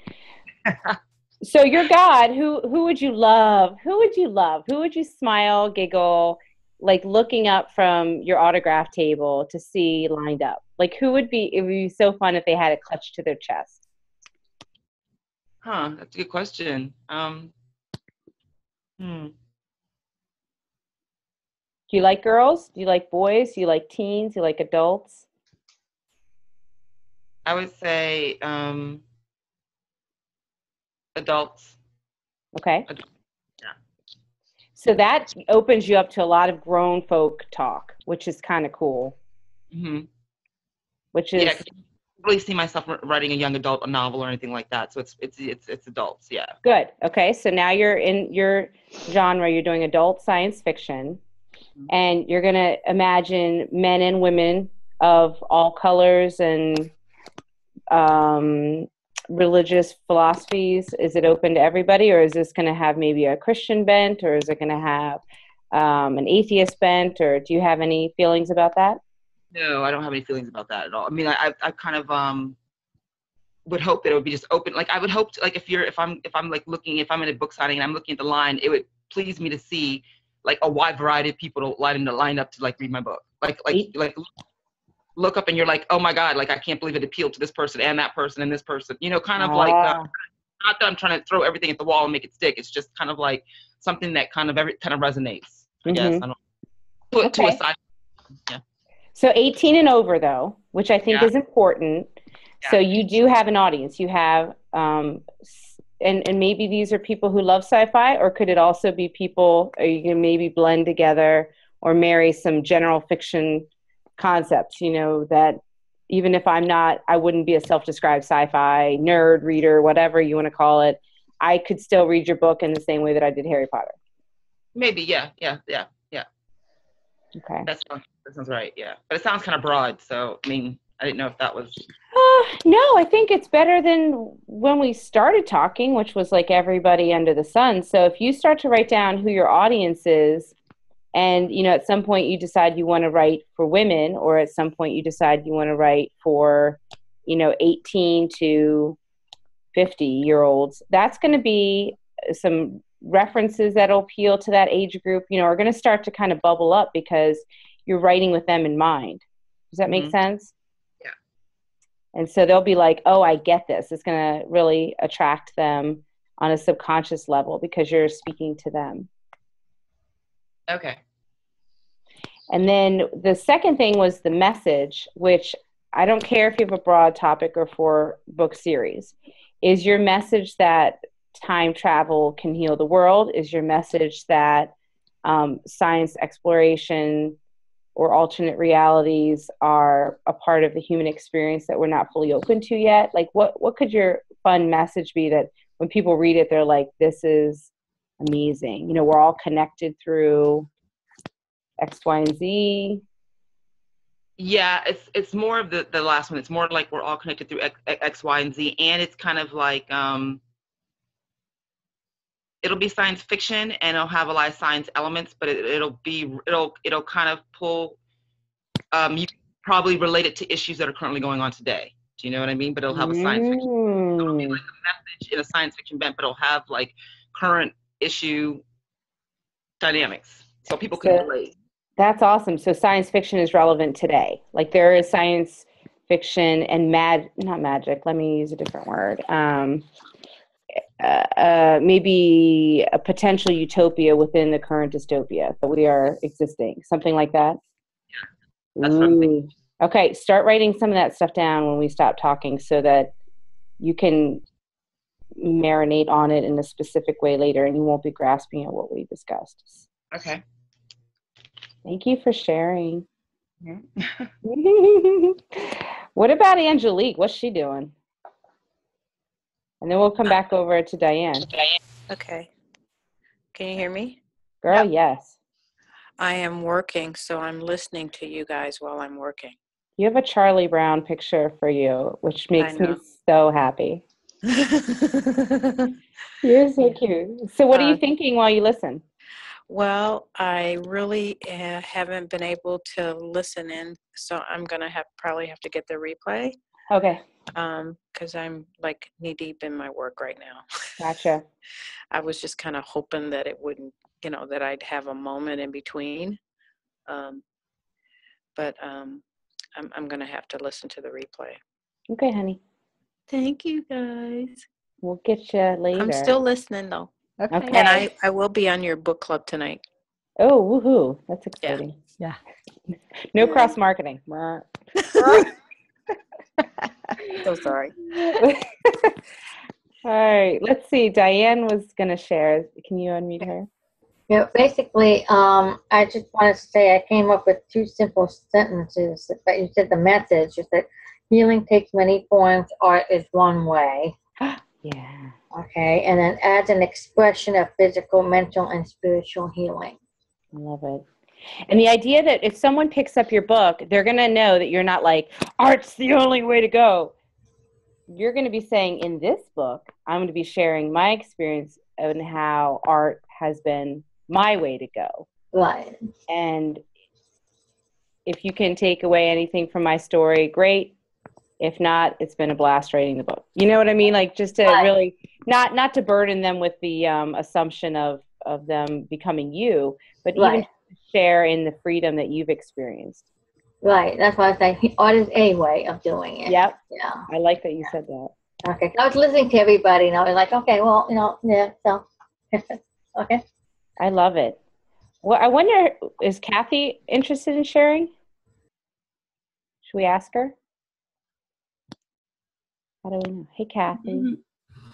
So your God, who would you love? Who would you love? Who would you smile, giggle, like looking up from your autograph table to see lined up? Like who would be? It would be so fun if they had it clutched to their chest. That's a good question. Do you like girls? Do you like boys? Do you like teens? Do you like adults? I would say adults. Okay. Yeah. So that opens you up to a lot of grown folk talk, which is kind of cool. Mm-hmm. Which is. Yeah, I don't really see myself writing a young adult novel or anything like that. So it's adults. Yeah. Good. Okay. So now you're in your genre. You're doing adult science fiction. And you're going to imagine men and women of all colors and religious philosophies. Is it open to everybody, or is this going to have maybe a Christian bent, or is it going to have an atheist bent, or do you have any feelings about that? No, I don't have any feelings about that at all. I mean, I kind of would hope that it would be just open. Like I would hope to, like if I'm like looking, if I'm in a book signing and I'm looking at the line, it would please me to see like a wide variety of people to line up to like read my book. Like look up and you're like, oh my God, like I can't believe it appealed to this person and that person and this person. You know, kind of like not that I'm trying to throw everything at the wall and make it stick. It's just kind of like something that kind of resonates. I guess I don't to a side. Yeah. So 18 and over though, which I think is important. Yeah. So you do have an audience. You have and maybe these are people who love sci-fi, or could it also be people, or you can maybe blend together or marry some general fiction concepts, you know, that even if I wouldn't be a self-described sci-fi nerd, reader, whatever you want to call it, I could still read your book in the same way that I did Harry Potter. Maybe, yeah. Okay. That sounds right, yeah. But it sounds kind of broad, so, I mean, I didn't know if that was... No, I think it's better than when we started talking, which was like everybody under the sun. So if you start to write down who your audience is, and, you know, at some point you decide you want to write for women, or at some point you decide you want to write for, you know, 18 to 50-year-olds, that's going to be some references that'll appeal to that age group, you know, are going to start to kind of bubble up because you're writing with them in mind. Does that make sense? Yeah. And so they'll be like, oh, I get this. It's going to really attract them on a subconscious level because you're speaking to them. Okay. And then the second thing was the message, which I don't care if you have a broad topic or for book series. Is your message that time travel can heal the world? Is your message that science exploration or alternate realities are a part of the human experience that we're not fully open to yet? Like what could your fun message be that when people read it, they're like, this is amazing. You know, we're all connected through X, Y, and Z. Yeah, it's more of the last one. It's more like we're all connected through X, Y, and Z. And it's kind of like, it'll be science fiction and it'll have a lot of science elements, but it'll kind of pull, you probably relate it to issues that are currently going on today. Do you know what I mean? But it'll have a science fiction. It'll be like a message in a science fiction bent, but it'll have like current issue dynamics. So people can relate. That's awesome. So science fiction is relevant today. Like there is science fiction and not magic. Let me use a different word. Maybe a potential utopia within the current dystopia that we are existing. Something like that. Yeah, that's what I'm thinking. Okay, start writing some of that stuff down when we stop talking so that you can marinate on it in a specific way later and you won't be grasping at what we discussed. Okay. Thank you for sharing. What about Angelique? What's she doing? And then we'll come back over to Diane. Okay. Can you hear me? Girl, yes. I am working, so I'm listening to you guys while I'm working. You have a Charlie Brown picture for you, which makes me so happy. You're so cute. So what are you thinking while you listen? Well, I really haven't been able to listen in, so I'm going to probably have to get the replay. Okay. Because I'm like knee deep in my work right now. Gotcha. I was just kind of hoping that it wouldn't, that I'd have a moment in between. But I'm going to have to listen to the replay. Okay, honey. Thank you, guys. We'll get you later. I'm still listening, though. Okay. And I will be on your book club tonight. Oh, woohoo. That's exciting. Yeah. No cross-marketing. So sorry. All right. Let's see. Diane was going to share. Can you unmute her? Yeah, basically, I just want to say I came up with 2 simple sentences. But you said the message is that healing takes many forms, art is one way. Yeah. Okay, and then adds an expression of physical, mental, and spiritual healing. I love it. And the idea that if someone picks up your book, they're going to know that you're not like, art's the only way to go. You're going to be saying, in this book, I'm going to be sharing my experience and how art has been my way to go. Right. And if you can take away anything from my story, great. If not, it's been a blast writing the book. You know what I mean? Like, just to really, not to burden them with the assumption of them becoming you, but even to share in the freedom that you've experienced. Right. That's why I say art is a way of doing it. Yep. Yeah. I like that you said that. Okay. I was listening to everybody, and I was like, okay, well, yeah, so. Okay. I love it. Well, I wonder, is Kathy interested in sharing? Should we ask her? How do we know? Hey, Kathy.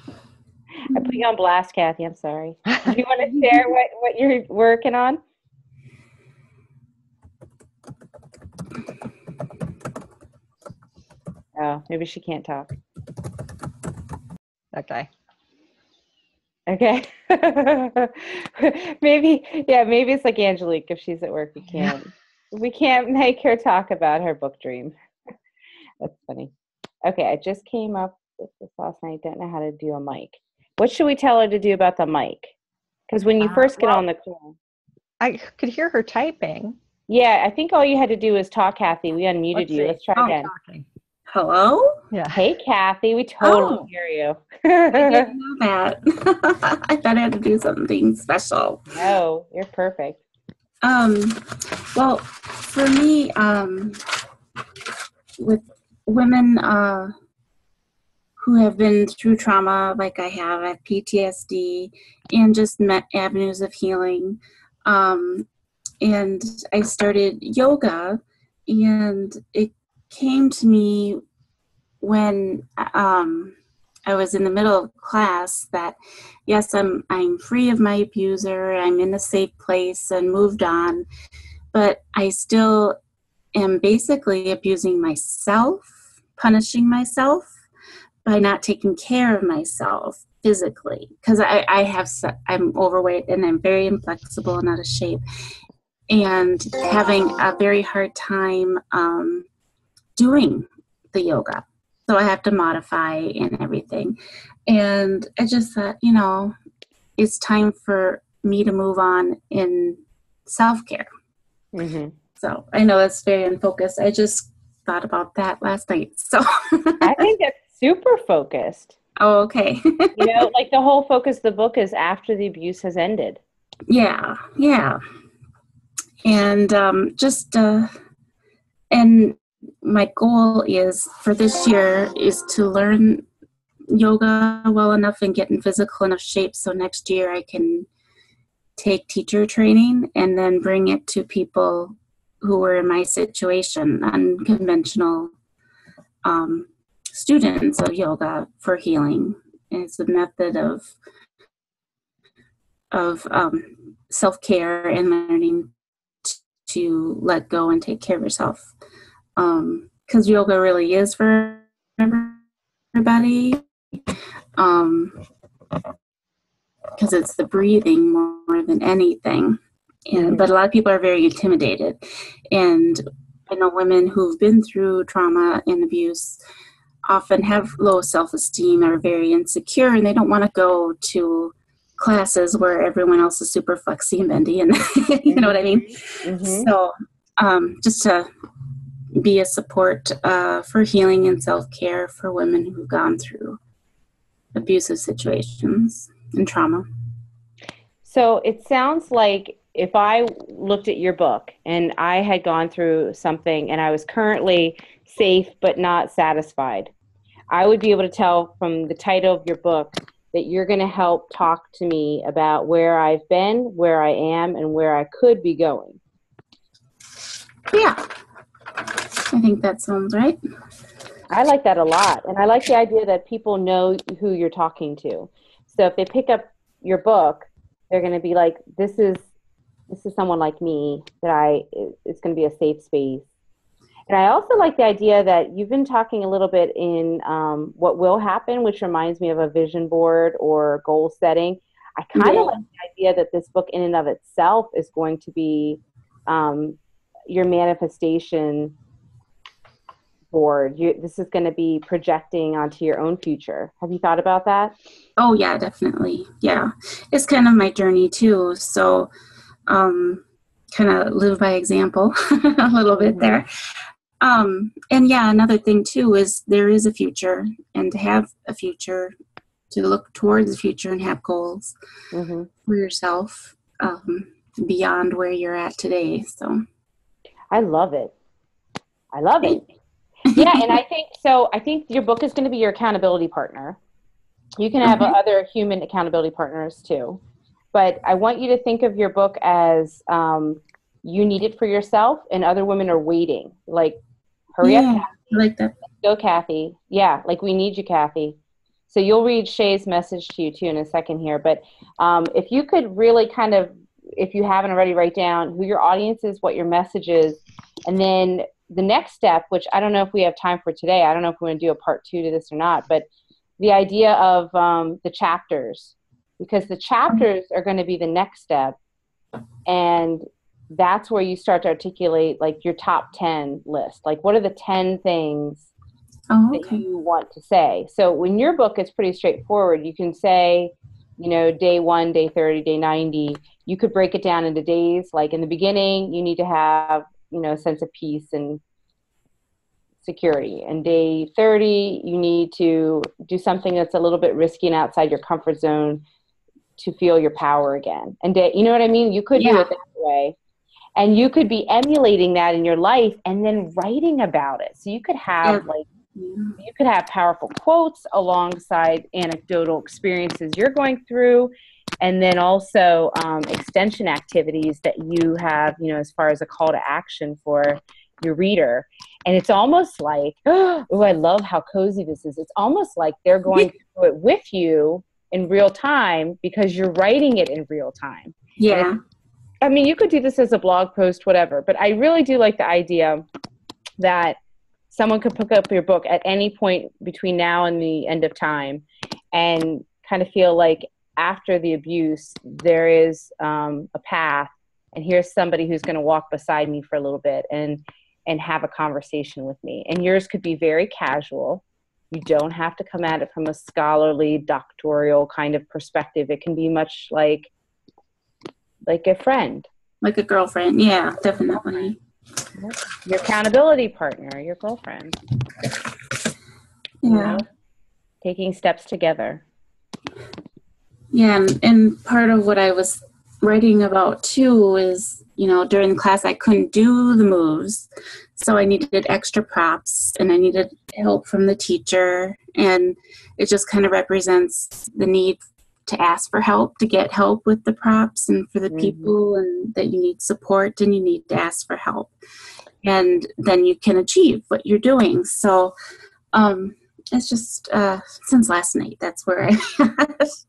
I put you on blast, Kathy. I'm sorry. Do you want to share what you're working on? Oh, maybe she can't talk. Okay. Okay. maybe it's like Angelique. If she's at work, we can't make her talk about her book dream. That's funny. Okay, I just came up with this last night. Don't know how to do a mic. What should we tell her to do about the mic? Because when you first get on the call, I could hear her typing. Yeah, I think all you had to do was talk, Kathy. We unmuted you. Let's try again. Talking. Hello? Yeah. Hey, Kathy. We totally hear you. I didn't know that. I thought I had to do something special. No, you're perfect. Well, for me, with women who have been through trauma, like I have PTSD, and just met avenues of healing, and I started yoga, and it came to me when I was in the middle of class that yes, I'm free of my abuser, I'm in a safe place and moved on, but I still am basically abusing myself, punishing myself by not taking care of myself physically, because I'm overweight and I'm very inflexible and out of shape, and having a very hard time doing the yoga. So I have to modify and everything. And I just thought, it's time for me to move on in self-care. Mm-hmm. So I know that's very unfocused. I just thought about that last night. So I think that's super focused. Oh, okay. Like the whole focus of the book is after the abuse has ended. Yeah. And and my goal is for this year is to learn yoga well enough and get in physical enough shape so next year I can take teacher training and then bring it to people who were in my situation, unconventional students of yoga for healing. And it's a method of self-care and learning to let go and take care of yourself. Because yoga really is for everybody. because it's the breathing more than anything. And, but a lot of people are very intimidated. And I know women who've been through trauma and abuse often have low self-esteem, are very insecure, and they don't want to go to classes where everyone else is super flexy and bendy, and you know what I mean? So just to be a support for healing and self-care for women who've gone through abusive situations and trauma. So it sounds like if I looked at your book and I had gone through something and I was currently safe but not satisfied, I would be able to tell from the title of your book that you're going to help talk to me about where I've been, where I am, and where I could be going. Yeah, I think that sounds right. I like that a lot. And I like the idea that people know who you're talking to. So if they pick up your book, they're going to be like, this is someone like me that it's going to be a safe space. And I also like the idea that you've been talking a little bit in what will happen, which reminds me of a vision board or goal setting. I kind of like the idea that this book in and of itself is going to be your manifestation board. This is going to be projecting onto your own future. Have you thought about that? Oh, yeah, definitely. Yeah. It's kind of my journey too. So kind of live by example a little bit there. And yeah, another thing too is there is a future, and to have a future, to look towards the future and have goals for yourself beyond where you're at today. So I love it. I love it. Yeah, and I think your book is going to be your accountability partner. You can have other human accountability partners too. But I want you to think of your book as you need it for yourself, and other women are waiting. Like, hurry up, Kathy. I like that. Go, Kathy. Yeah, like we need you, Kathy. So you'll read Shay's message to you too in a second here. But if you could really kind of, if you haven't already, write down who your audience is, what your message is, and then the next step, which I don't know if we have time for today. I don't know if we're going to do a part 2 to this or not, but the idea of the chapters, because the chapters are going to be the next step. And that's where you start to articulate like your top 10 list. Like, what are the 10 things that you want to say? So when your book is pretty straightforward, you can say, you know, day 1, day 30, day 90. You could break it down into days. Like in the beginning, you need to have, you know, a sense of peace and security. And day 30, you need to do something that's a little bit risky and outside your comfort zone to feel your power again. And day, you know what I mean? You could do it that way. And you could be emulating that in your life and then writing about it. So you could have you could have powerful quotes alongside anecdotal experiences you're going through, and then also extension activities that you have, you know, as far as a call to action for your reader. And it's almost like, oh, I love how cozy this is. It's almost like they're going through it with you in real time because you're writing it in real time. Yeah. I mean, you could do this as a blog post, whatever, but I really do like the idea that someone could pick up your book at any point between now and the end of time and kind of feel like after the abuse, there is a path, and here's somebody who's going to walk beside me for a little bit and have a conversation with me. And yours could be very casual. You don't have to come at it from a scholarly, doctoral kind of perspective. It can be much like a friend. Like a girlfriend. Yeah, definitely. Your accountability partner, your girlfriend. Yeah. You know, taking steps together. Yeah, and part of what I was writing about too is, you know, during class I couldn't do the moves, so I needed extra props and I needed help from the teacher, and it just kind of represents the need to ask for help, to get help with the props, and for the people, and that you need support and you need to ask for help, and then you can achieve what you're doing. So it's just since last night, that's where I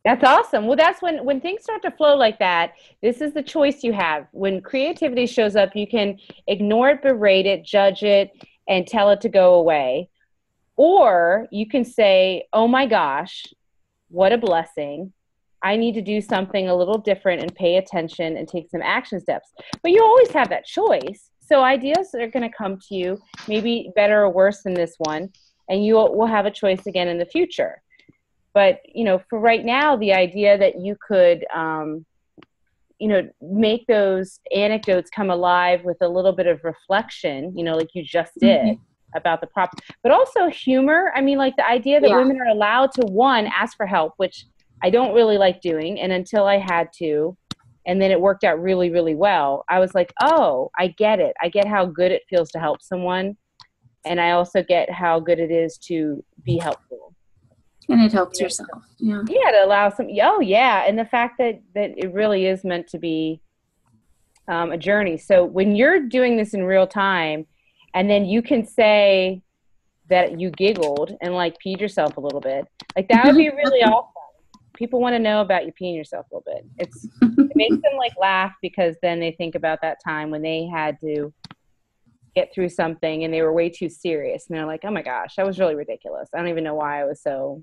That's awesome. Well, that's when things start to flow like that, this is the choice you have. When creativity shows up, you can ignore it, berate it, judge it, and tell it to go away. Or you can say, oh my gosh, what a blessing. I need to do something a little different and pay attention and take some action steps. But you always have that choice. So ideas are going to come to you, maybe better or worse than this one, and you will have a choice again in the future. But, you know, for right now, the idea that you could, you know, make those anecdotes come alive with a little bit of reflection, you know, like you just did about the prop, but also humor. I mean, like the idea that women are allowed to, one, ask for help, which I don't really like doing. And until I had to, and then it worked out really, really well, I was like, oh, I get it. I get how good it feels to help someone. And I also get how good it is to be helpful. And it helps yourself. Yeah. Yeah, to allow some, oh yeah. And the fact that it really is meant to be a journey. So when you're doing this in real time, and then you can say that you giggled and like peed yourself a little bit, like that would be really awesome. People want to know about you peeing yourself a little bit. It makes them like laugh, because then they think about that time when they had to get through something and they were way too serious. And they're like, oh my gosh, that was really ridiculous. I don't even know why I was so,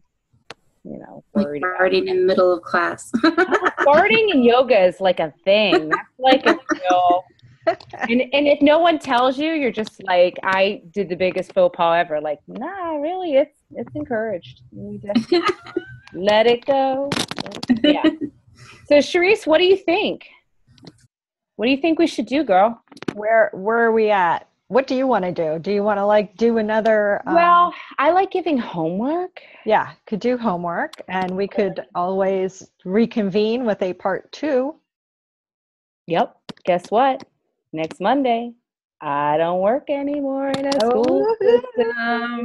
you know, worried. Like farting in the middle of class. Farting in yoga is like a thing. That's like a real. And if no one tells you, you're just like, I did the biggest faux pas ever. Like, nah, really, it's encouraged. You just let it go. Yeah. So, Cherrise, what do you think? What do you think we should do, girl? Where are we at? What do you want to do? Do you want to like do another? Well, I like giving homework. Yeah, could do homework, and we could always reconvene with a part 2. Yep. Guess what? Next Monday, I don't work anymore in a school system.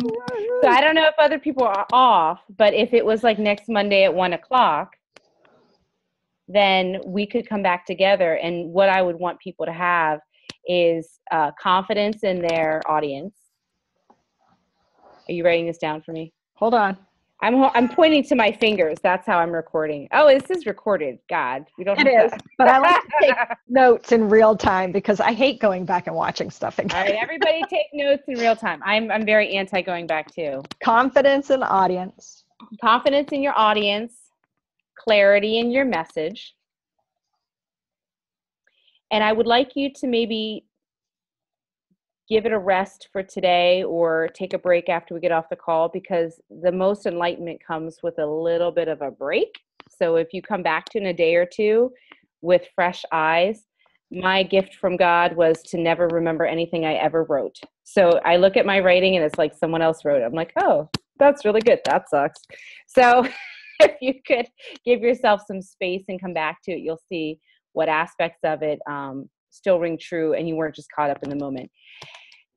So I don't know if other people are off, but if it was like next Monday at 1:00, then we could come back together. And what I would want people to have is confidence in their audience. Are you writing this down for me? Hold on. I'm pointing to my fingers. That's how I'm recording. Oh, this is recorded. God, we don't. It is, but I like to take notes in real time because I hate going back and watching stuff again. All right, everybody, take notes in real time. I'm very anti going back too. Confidence in audience. Confidence in your audience. Clarity in your message. And I would like you to maybe give it a rest for today, or take a break after we get off the call, because the most enlightenment comes with a little bit of a break. So if you come back to in a day or two with fresh eyes, my gift from God was to never remember anything I ever wrote. So I look at my writing and it's like someone else wrote it. I'm like, oh, that's really good. That sucks. So if you could give yourself some space and come back to it, you'll see what aspects of it still ring true, and you weren't just caught up in the moment.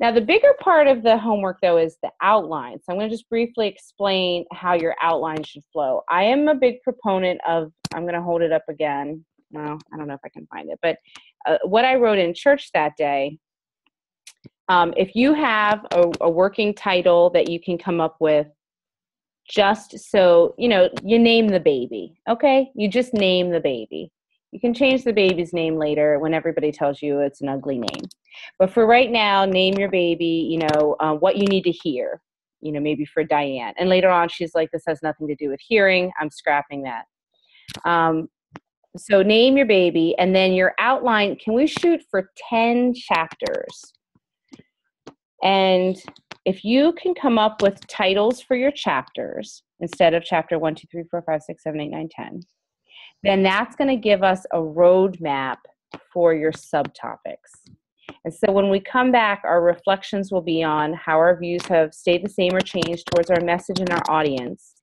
Now, the bigger part of the homework, though, is the outline. So I'm going to just briefly explain how your outline should flow. I am a big proponent of, I'm going to hold it up again. Well, I don't know if I can find it, but what I wrote in church that day, if you have a working title that you can come up with, just so, you know, you name the baby, okay? You just name the baby. You can change the baby's name later when everybody tells you it's an ugly name. But for right now, name your baby, you know, what you need to hear, you know, maybe for Diane. And later on, she's like, this has nothing to do with hearing. I'm scrapping that. So name your baby, and then your outline, can we shoot for 10 chapters? And if you can come up with titles for your chapters instead of chapter 1, 2, 3, 4, 5, 6, 7, 8, 9, 10, then that's going to give us a roadmap for your subtopics. And so when we come back, our reflections will be on how our views have stayed the same or changed towards our message and our audience.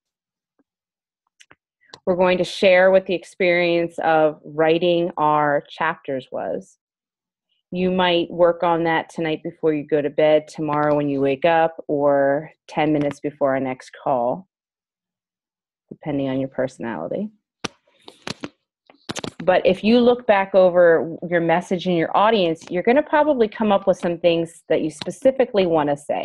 We're going to share what the experience of writing our chapters was. You might work on that tonight before you go to bed, tomorrow when you wake up, or 10 minutes before our next call, depending on your personality. But if you look back over your message and your audience, you're going to probably come up with some things that you specifically want to say.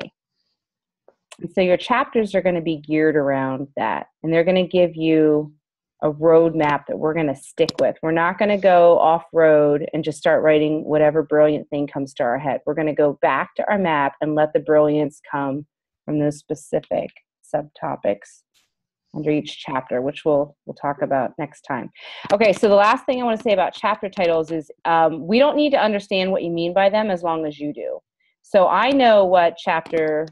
And so your chapters are going to be geared around that. And they're going to give you a roadmap that we're going to stick with. We're not going to go off-road and just start writing whatever brilliant thing comes to our head. We're going to go back to our map and let the brilliance come from those specific subtopics under each chapter, which we'll talk about next time. Okay, so the last thing I want to say about chapter titles is we don't need to understand what you mean by them as long as you do. So I know what chapter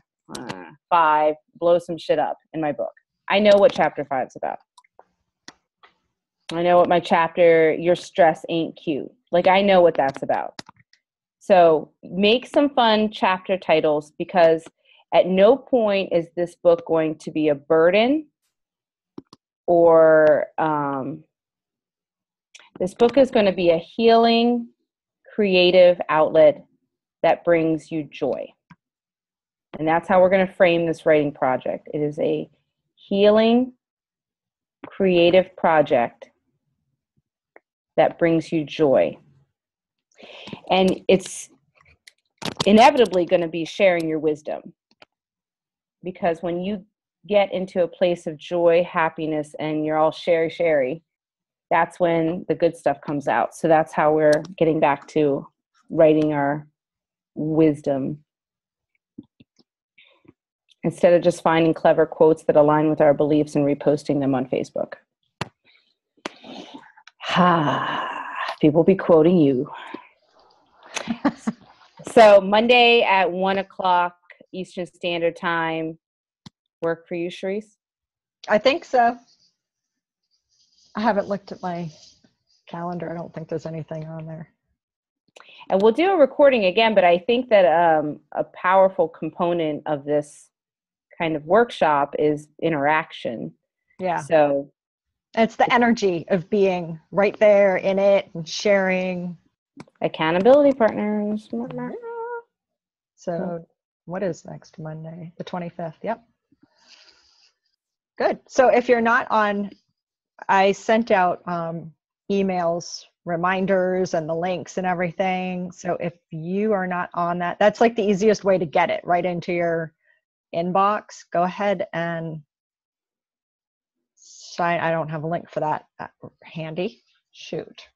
5, blow some shit up, in my book. I know what chapter 5 is about. I know what my chapter, your stress ain't cute. Like, I know what that's about. So make some fun chapter titles, because at no point is this book going to be a burden, or this book is going to be a healing, creative outlet that brings you joy. And that's how we're going to frame this writing project. It is a healing, creative project that brings you joy. And it's inevitably going to be sharing your wisdom. Because when you get into a place of joy, happiness, and you're all sherry, that's when the good stuff comes out. So that's how we're getting back to writing our wisdom, instead of just finding clever quotes that align with our beliefs and reposting them on Facebook. People be quoting you. So Monday at 1:00 Eastern Standard Time. Work for you, Cherrise? I think so. I haven't looked at my calendar. I don't think there's anything on there. And we'll do a recording again, but I think that a powerful component of this kind of workshop is interaction. Yeah. So it's the energy of being right there in it and sharing. Accountability partners. So what is next Monday? The 25th. Yep. Good. So if you're not on, I sent out emails, reminders, and the links and everything. So if you are not on that, that's like the easiest way to get it right into your inbox. Go ahead and sign. I don't have a link for that handy. Shoot.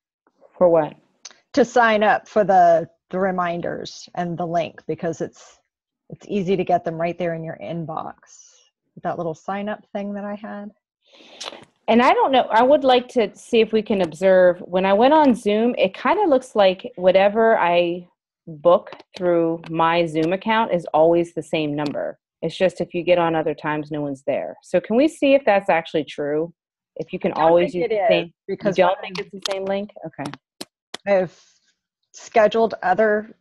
For what? To sign up for the reminders and the link, because it's easy to get them right there in your inbox. That little sign up thing that I had. And I don't know, I would like to see if we can observe, when I went on Zoom, it kind of looks like whatever I book through my Zoom account is always the same number. It's just if you get on other times, no one's there. So can we see if that's actually true? If you can always use the same, because you don't think it's the same link? Okay. I've scheduled other,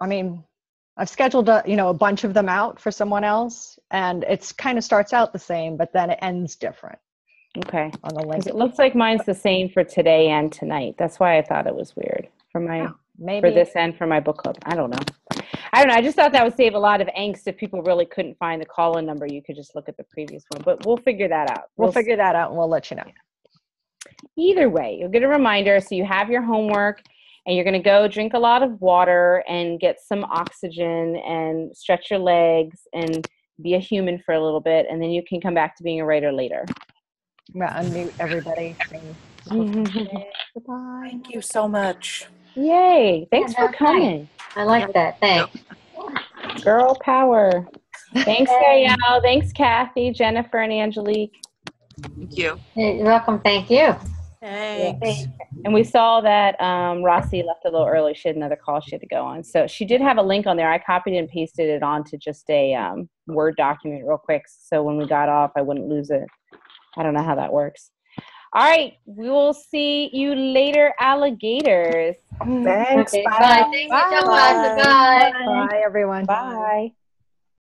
I've scheduled a bunch of them out for someone else, and it's kind of starts out the same, but then it ends different. Okay. On the link. It looks like mine's the same for today and tonight. That's why I thought it was weird for my for this and for my book club. I don't know. I just thought that would save a lot of angst if people really couldn't find the call-in number. You could just look at the previous one, but we'll figure that out. We'll figure that out, and we'll let you know. Either way, you'll get a reminder. So you have your homework, and you're going to go drink a lot of water and get some oxygen and stretch your legs and be a human for a little bit, and then you can come back to being a writer later. I'm going to unmute everybody. Goodbye. Thank you so much. Yay. Thanks for coming. I like that. Thanks. Girl power. Thanks, Danielle. Thanks, Kathy, Jennifer, and Angelique. Thank you. You're welcome. Thank you. Thanks. And we saw that Rossi left a little early. She had another call she had to go on. So she did have a link on there. I copied and pasted it onto just a Word document real quick. So when we got off, I wouldn't lose it. I don't know how that works. All right. We will see you later, alligators. Thanks. Okay, Bye. bye. Thank you so much. Bye. Bye, everyone. Bye.